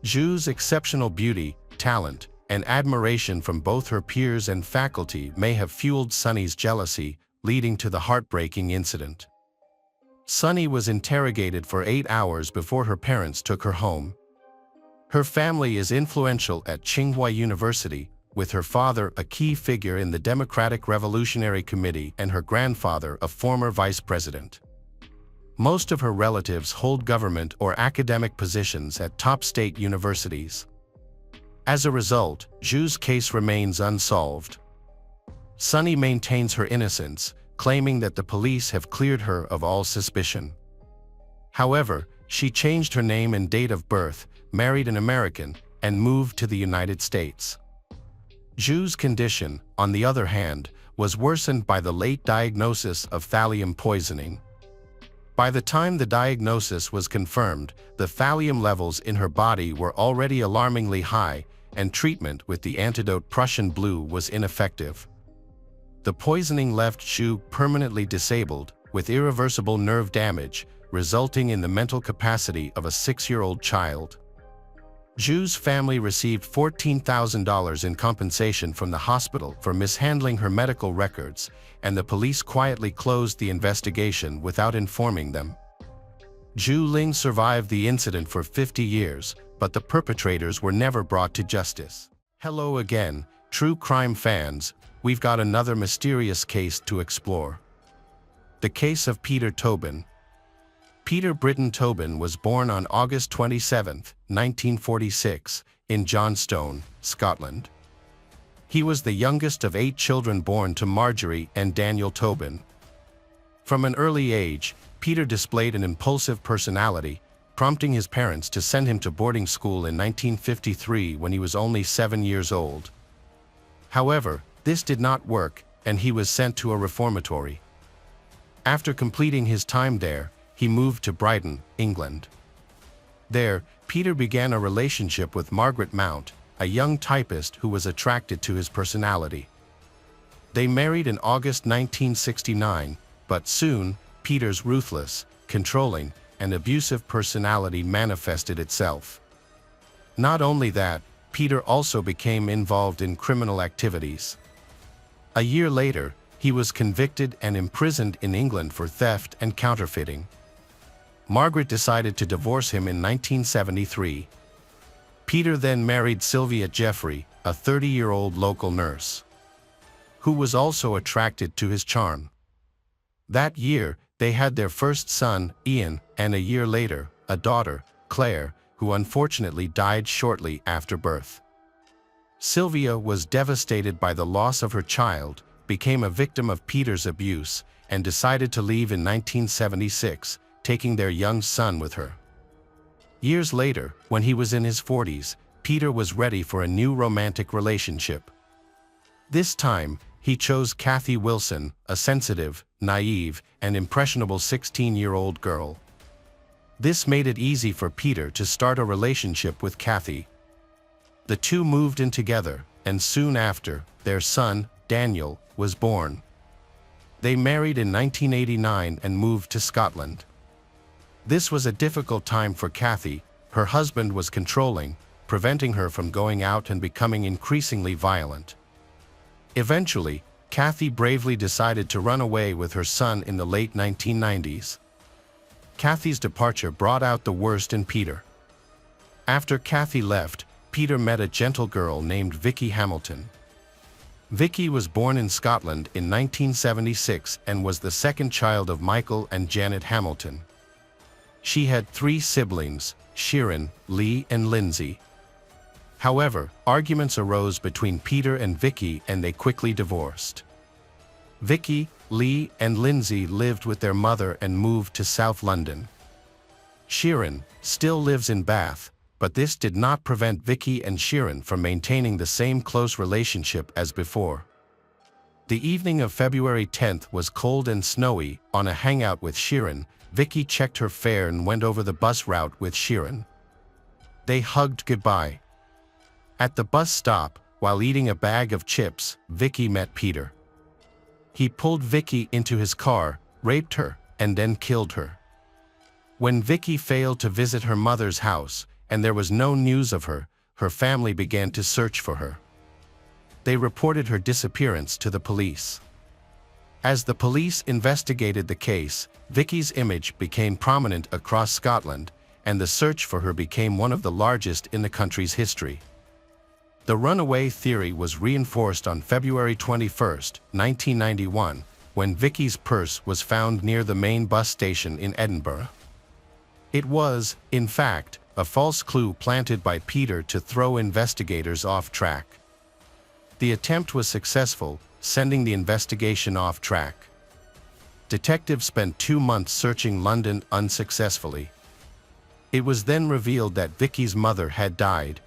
Zhu's exceptional beauty, talent, and admiration from both her peers and faculty may have fueled Sunny's jealousy, leading to the heartbreaking incident. Sunny was interrogated for 8 hours before her parents took her home. Her family is influential at Tsinghua University, with her father a key figure in the Democratic Revolutionary Committee and her grandfather a former vice president. Most of her relatives hold government or academic positions at top state universities. As a result, Zhu's case remains unsolved. Sunny maintains her innocence, claiming that the police have cleared her of all suspicion. However, she changed her name and date of birth, married an American, and moved to the United States. Zhu's condition, on the other hand, was worsened by the late diagnosis of thallium poisoning. By the time the diagnosis was confirmed, the thallium levels in her body were already alarmingly high, and treatment with the antidote Prussian blue was ineffective. The poisoning left Zhu permanently disabled, with irreversible nerve damage, resulting in the mental capacity of a 6-year-old child. Zhu's family received $14,000 in compensation from the hospital for mishandling her medical records, and the police quietly closed the investigation without informing them. Zhu Ling survived the incident for 50 years, but the perpetrators were never brought to justice. Hello again, true crime fans, we've got another mysterious case to explore. The case of Peter Tobin. Peter Britton Tobin was born on August 27, 1946, in Johnstone, Scotland. He was the youngest of 8 children born to Marjorie and Daniel Tobin. From an early age, Peter displayed an impulsive personality, prompting his parents to send him to boarding school in 1953 when he was only 7 years old. However, this did not work, and he was sent to a reformatory. After completing his time there, he moved to Brighton, England. There, Peter began a relationship with Margaret Mount, a young typist who was attracted to his personality. They married in August 1969, but soon, Peter's ruthless, controlling, and abusive personality manifested itself. Not only that, Peter also became involved in criminal activities. A year later, he was convicted and imprisoned in England for theft and counterfeiting. Margaret decided to divorce him in 1973. Peter then married Sylvia Jeffrey, a 30-year-old local nurse, who was also attracted to his charm. That year, they had their first son, Ian, and a year later, a daughter, Claire, who unfortunately died shortly after birth. Sylvia was devastated by the loss of her child, became a victim of Peter's abuse, and decided to leave in 1976, taking their young son with her. Years later, when he was in his 40s, Peter was ready for a new romantic relationship. This time, he chose Kathy Wilson, a sensitive, naive, and impressionable 16-year-old girl. This made it easy for Peter to start a relationship with Kathy. The two moved in together, and soon after, their son, Daniel, was born. They married in 1989 and moved to Scotland. This was a difficult time for Kathy. Her husband was controlling, preventing her from going out and becoming increasingly violent. Eventually, Kathy bravely decided to run away with her son in the late 1990s. Kathy's departure brought out the worst in Peter. After Kathy left, Peter met a gentle girl named Vicky Hamilton. Vicky was born in Scotland in 1976 and was the second child of Michael and Janet Hamilton. She had 3 siblings, Sharon, Lee, and Lindsay. However, arguments arose between Peter and Vicky and they quickly divorced. Vicky, Lee, and Lindsay lived with their mother and moved to South London. Sharon still lives in Bath, but this did not prevent Vicky and Sharon from maintaining the same close relationship as before. The evening of February 10th was cold and snowy. On a hangout with Sharon, Vicky checked her fare and went over the bus route with Sharon. They hugged goodbye. At the bus stop, while eating a bag of chips, Vicky met Peter. He pulled Vicky into his car, raped her, and then killed her. When Vicky failed to visit her mother's house, and there was no news of her, her family began to search for her. They reported her disappearance to the police. As the police investigated the case, Vicky's image became prominent across Scotland, and the search for her became one of the largest in the country's history. The runaway theory was reinforced on February 21, 1991, when Vicky's purse was found near the main bus station in Edinburgh. It was, in fact, a false clue planted by Peter to throw investigators off track. The attempt was successful, sending the investigation off track. Detectives spent 2 months searching London unsuccessfully. It was then revealed that Vicky's mother had died.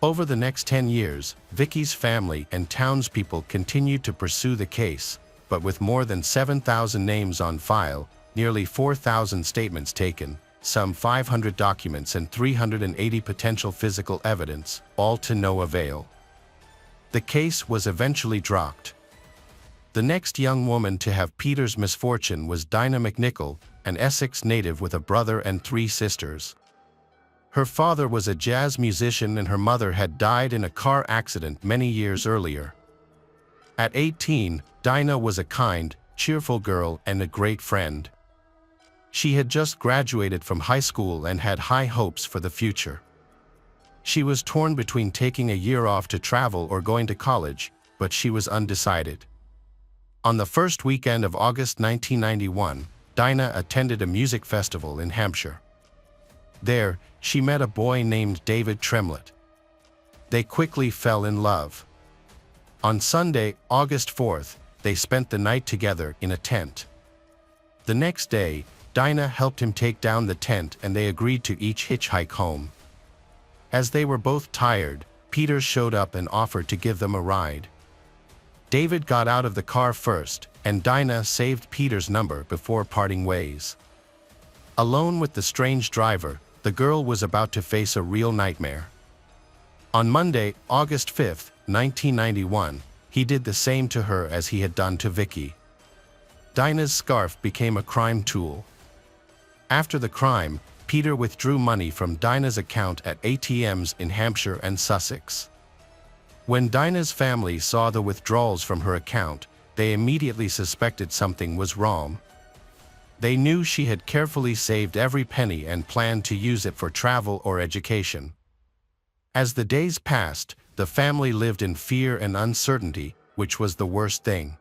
Over the next 10 years, Vicky's family and townspeople continued to pursue the case, but with more than 7,000 names on file, nearly 4,000 statements taken, some 500 documents and 380 potential physical evidence, all to no avail. The case was eventually dropped. The next young woman to have Peter's misfortune was Dinah McNichol, an Essex native with a brother and 3 sisters. Her father was a jazz musician and her mother had died in a car accident many years earlier. At 18, Dinah was a kind, cheerful girl and a great friend. She had just graduated from high school and had high hopes for the future. She was torn between taking a year off to travel or going to college, but she was undecided. On the first weekend of August 1991, Dinah attended a music festival in Hampshire. There, she met a boy named David Tremlett. They quickly fell in love. On Sunday, August 4th, they spent the night together in a tent. The next day, Dinah helped him take down the tent and they agreed to each hitchhike home. As they were both tired, Peter showed up and offered to give them a ride. David got out of the car first, and Dinah saved Peter's number before parting ways. Alone with the strange driver, the girl was about to face a real nightmare. On Monday, August 5, 1991, he did the same to her as he had done to Vicky. Dinah's scarf became a crime tool. After the crime, Peter withdrew money from Dinah's account at ATMs in Hampshire and Sussex. When Dinah's family saw the withdrawals from her account, they immediately suspected something was wrong. They knew she had carefully saved every penny and planned to use it for travel or education. As the days passed, the family lived in fear and uncertainty, which was the worst thing.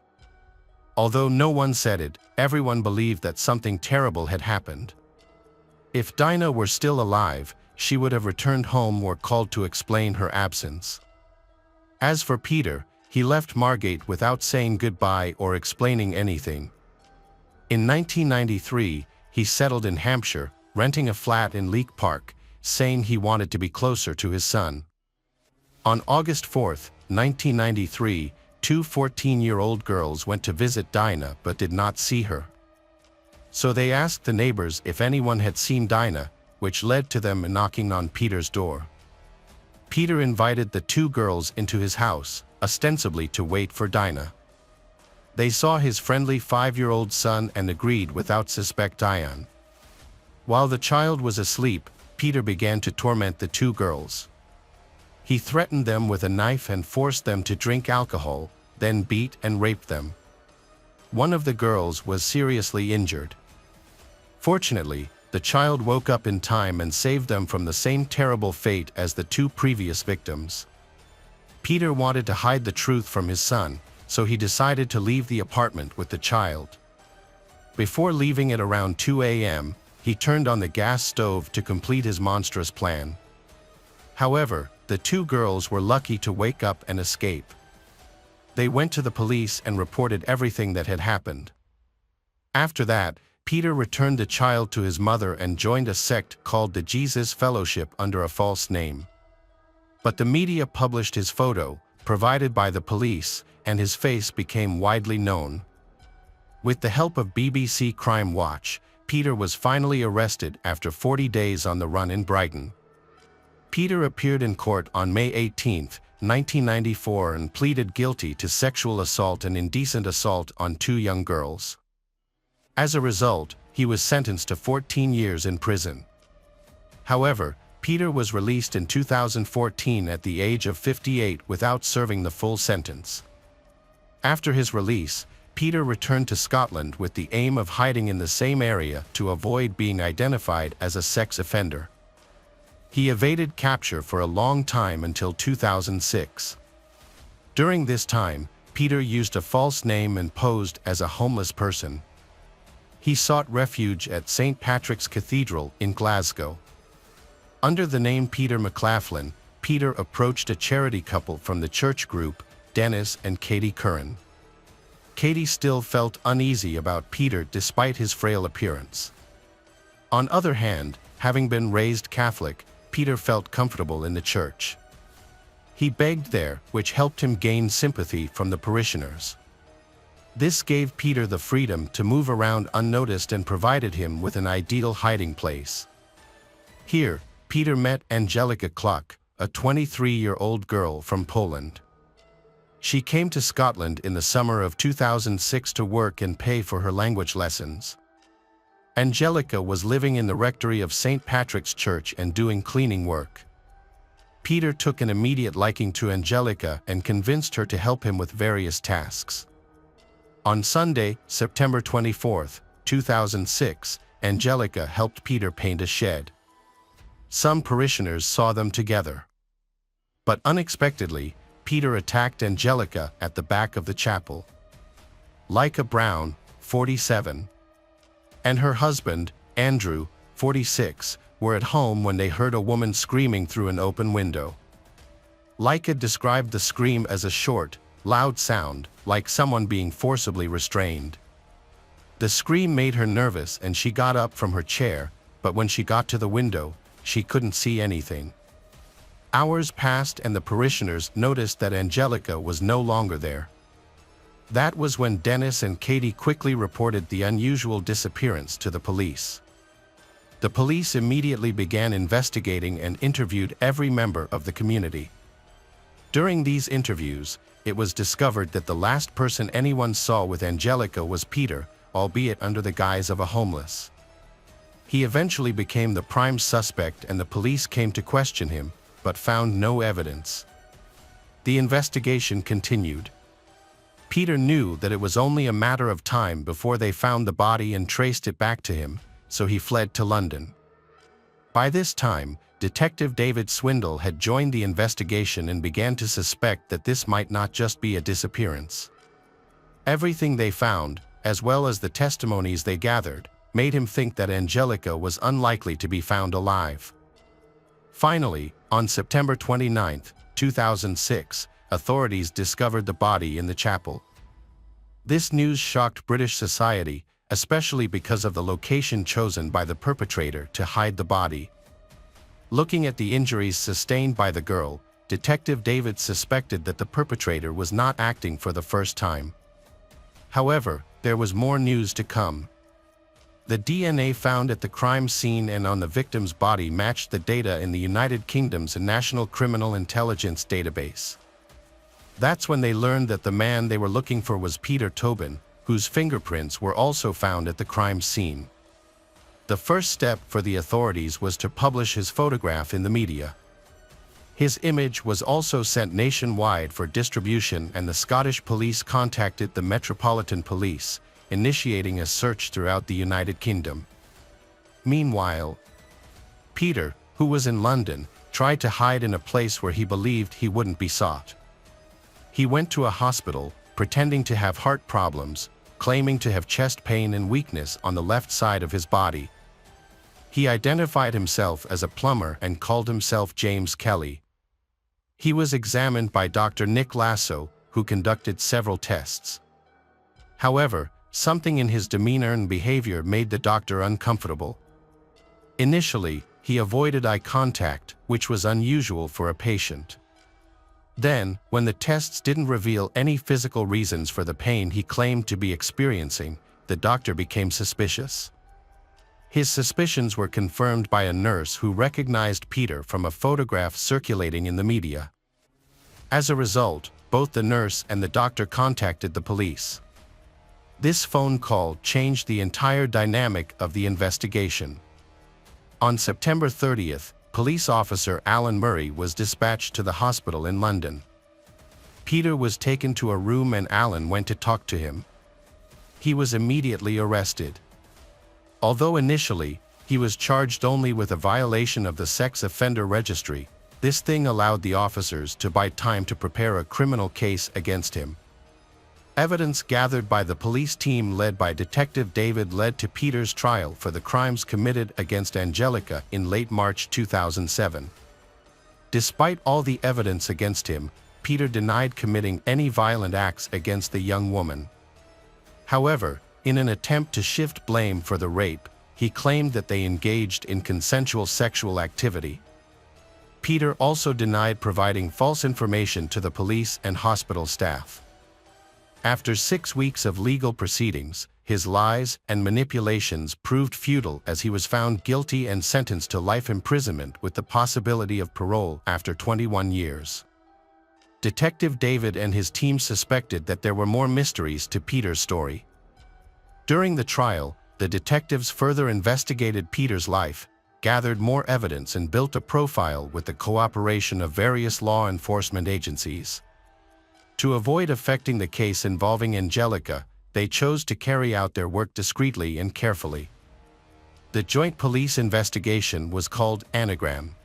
Although no one said it, everyone believed that something terrible had happened. If Dinah were still alive, she would have returned home or called to explain her absence. As for Peter, he left Margate without saying goodbye or explaining anything. In 1993, he settled in Hampshire, renting a flat in Leek Park, saying he wanted to be closer to his son. On August 4, 1993, 2 14-year-old girls went to visit Dinah but did not see her. So they asked the neighbors if anyone had seen Dinah, which led to them knocking on Peter's door. Peter invited the 2 girls into his house, ostensibly to wait for Dinah. They saw his friendly 5-year-old son and agreed without suspect Diane. While the child was asleep, Peter began to torment the 2 girls. He threatened them with a knife and forced them to drink alcohol, then beat and raped them. One of the girls was seriously injured. Fortunately, the child woke up in time and saved them from the same terrible fate as the 2 previous victims. Peter wanted to hide the truth from his son, so he decided to leave the apartment with the child. Before leaving at around 2 a.m., he turned on the gas stove to complete his monstrous plan. However, the 2 girls were lucky to wake up and escape. They went to the police and reported everything that had happened. After that, Peter returned the child to his mother and joined a sect called the Jesus Fellowship under a false name. But the media published his photo, provided by the police, and his face became widely known. With the help of BBC Crime Watch, Peter was finally arrested after 40 days on the run in Brighton. Peter appeared in court on May 18, 1994 and pleaded guilty to sexual assault and indecent assault on 2 young girls. As a result, he was sentenced to 14 years in prison. However, Peter was released in 2014 at the age of 58 without serving the full sentence. After his release, Peter returned to Scotland with the aim of hiding in the same area to avoid being identified as a sex offender. He evaded capture for a long time until 2006. During this time, Peter used a false name and posed as a homeless person. He sought refuge at St. Patrick's Cathedral in Glasgow. Under the name Peter McLaughlin, Peter approached a charity couple from the church group, Dennis and Katie Curran. Katie still felt uneasy about Peter despite his frail appearance. On the other hand, having been raised Catholic, Peter felt comfortable in the church. He begged there, which helped him gain sympathy from the parishioners. This gave Peter the freedom to move around unnoticed and provided him with an ideal hiding place. Here, Peter met Angelika Kluck, a 23-year-old girl from Poland. She came to Scotland in the summer of 2006 to work and pay for her language lessons. Angelika was living in the rectory of St. Patrick's Church and doing cleaning work. Peter took an immediate liking to Angelika and convinced her to help him with various tasks. On Sunday, September 24, 2006, Angelika helped Peter paint a shed. Some parishioners saw them together. But unexpectedly, Peter attacked Angelika at the back of the chapel. Leica Brown, 47, and her husband, Andrew, 46, were at home when they heard a woman screaming through an open window. Leica described the scream as a short, loud sound, like someone being forcibly restrained. The scream made her nervous and she got up from her chair, but when she got to the window, she couldn't see anything. Hours passed and the parishioners noticed that Angelika was no longer there. That was when Dennis and Katie quickly reported the unusual disappearance to the police. The police immediately began investigating and interviewed every member of the community. During these interviews, it was discovered that the last person anyone saw with Angelika was Peter, albeit under the guise of a homeless. He eventually became the prime suspect and the police came to question him, but found no evidence. The investigation continued. Peter knew that it was only a matter of time before they found the body and traced it back to him, so he fled to London. By this time, Detective David Swindle had joined the investigation and began to suspect that this might not just be a disappearance. Everything they found, as well as the testimonies they gathered, made him think that Angelika was unlikely to be found alive. Finally, on September 29, 2006, authorities discovered the body in the chapel. This news shocked British society, especially because of the location chosen by the perpetrator to hide the body. Looking at the injuries sustained by the girl, Detective David suspected that the perpetrator was not acting for the first time. However, there was more news to come. The DNA found at the crime scene and on the victim's body matched the data in the United Kingdom's National Criminal Intelligence Database. That's when they learned that the man they were looking for was Peter Tobin, whose fingerprints were also found at the crime scene. The first step for the authorities was to publish his photograph in the media. His image was also sent nationwide for distribution and the Scottish police contacted the Metropolitan Police, initiating a search throughout the United Kingdom. Meanwhile, Peter, who was in London, tried to hide in a place where he believed he wouldn't be sought. He went to a hospital, pretending to have heart problems, claiming to have chest pain and weakness on the left side of his body. He identified himself as a plumber and called himself James Kelly. He was examined by Dr. Nick Lasso, who conducted several tests. However, something in his demeanor and behavior made the doctor uncomfortable. Initially, he avoided eye contact, which was unusual for a patient. Then, when the tests didn't reveal any physical reasons for the pain he claimed to be experiencing, the doctor became suspicious. His suspicions were confirmed by a nurse who recognized Peter from a photograph circulating in the media. As a result, both the nurse and the doctor contacted the police. This phone call changed the entire dynamic of the investigation. On September 30th, police officer Alan Murray was dispatched to the hospital in London. Peter was taken to a room and Alan went to talk to him. He was immediately arrested. Although initially, he was charged only with a violation of the sex offender registry, this thing allowed the officers to buy time to prepare a criminal case against him. Evidence gathered by the police team led by Detective David led to Peter's trial for the crimes committed against Angelica in late March 2007. Despite all the evidence against him, Peter denied committing any violent acts against the young woman. However, in an attempt to shift blame for the rape, he claimed that they engaged in consensual sexual activity. Peter also denied providing false information to the police and hospital staff. After 6 weeks of legal proceedings, his lies and manipulations proved futile as he was found guilty and sentenced to life imprisonment with the possibility of parole after 21 years. Detective David and his team suspected that there were more mysteries to Peter's story. During the trial, the detectives further investigated Peter's life, gathered more evidence and built a profile with the cooperation of various law enforcement agencies. To avoid affecting the case involving Angelica, they chose to carry out their work discreetly and carefully. The joint police investigation was called Anagram.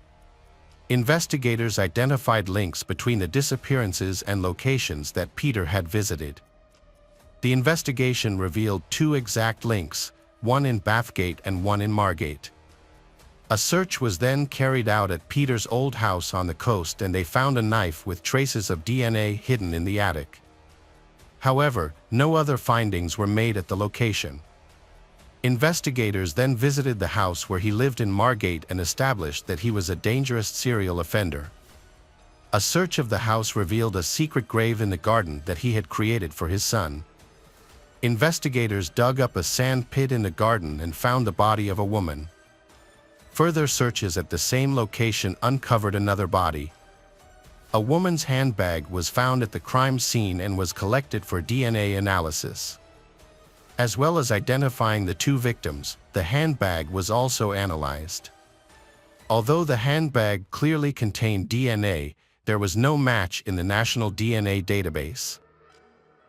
Investigators identified links between the disappearances and locations that Peter had visited. The investigation revealed 2 exact links, one in Bathgate and one in Margate. A search was then carried out at Peter's old house on the coast and they found a knife with traces of DNA hidden in the attic. However, no other findings were made at the location. Investigators then visited the house where he lived in Margate and established that he was a dangerous serial offender. A search of the house revealed a secret grave in the garden that he had created for his son. Investigators dug up a sand pit in the garden and found the body of a woman. Further searches at the same location uncovered another body. A woman's handbag was found at the crime scene and was collected for DNA analysis. As well as identifying the 2 victims, the handbag was also analyzed. Although the handbag clearly contained DNA, there was no match in the National DNA database.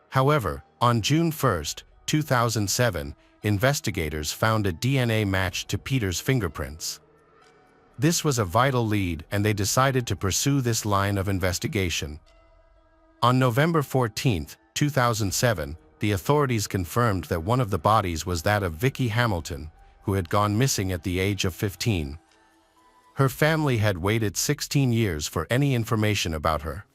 However, on June 1, 2007, investigators found a DNA match to Peter's fingerprints. This was a vital lead and they decided to pursue this line of investigation. On November 14, 2007, the authorities confirmed that one of the bodies was that of Vicky Hamilton, who had gone missing at the age of 15. Her family had waited 16 years for any information about her.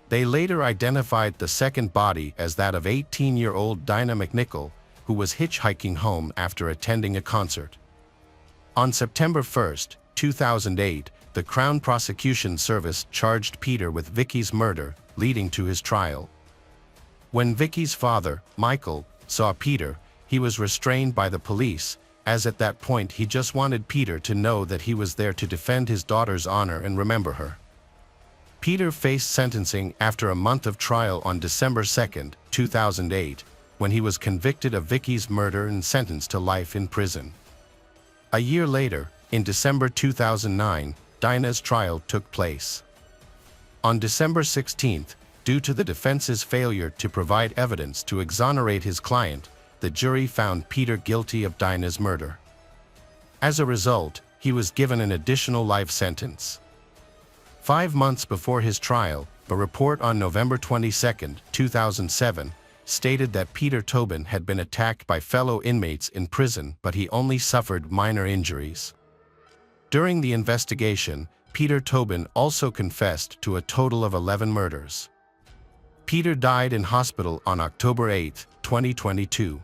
They later identified the second body as that of 18-year-old Dinah McNichol, who was hitchhiking home after attending a concert. On September 1, 2008, the Crown Prosecution Service charged Peter with Vicky's murder, leading to his trial. When Vicky's father, Michael, saw Peter, he was restrained by the police, as at that point he just wanted Peter to know that he was there to defend his daughter's honor and remember her. Peter faced sentencing after a month of trial on December 2, 2008, when he was convicted of Vicky's murder and sentenced to life in prison. A year later, in December 2009, Dinah's trial took place. On December 16, due to the defense's failure to provide evidence to exonerate his client, the jury found Peter guilty of Dinah's murder. As a result, he was given an additional life sentence. 5 months before his trial, a report on November 22, 2007, stated that Peter Tobin had been attacked by fellow inmates in prison, but he only suffered minor injuries. During the investigation, Peter Tobin also confessed to a total of 11 murders. Peter died in hospital on October 8, 2022.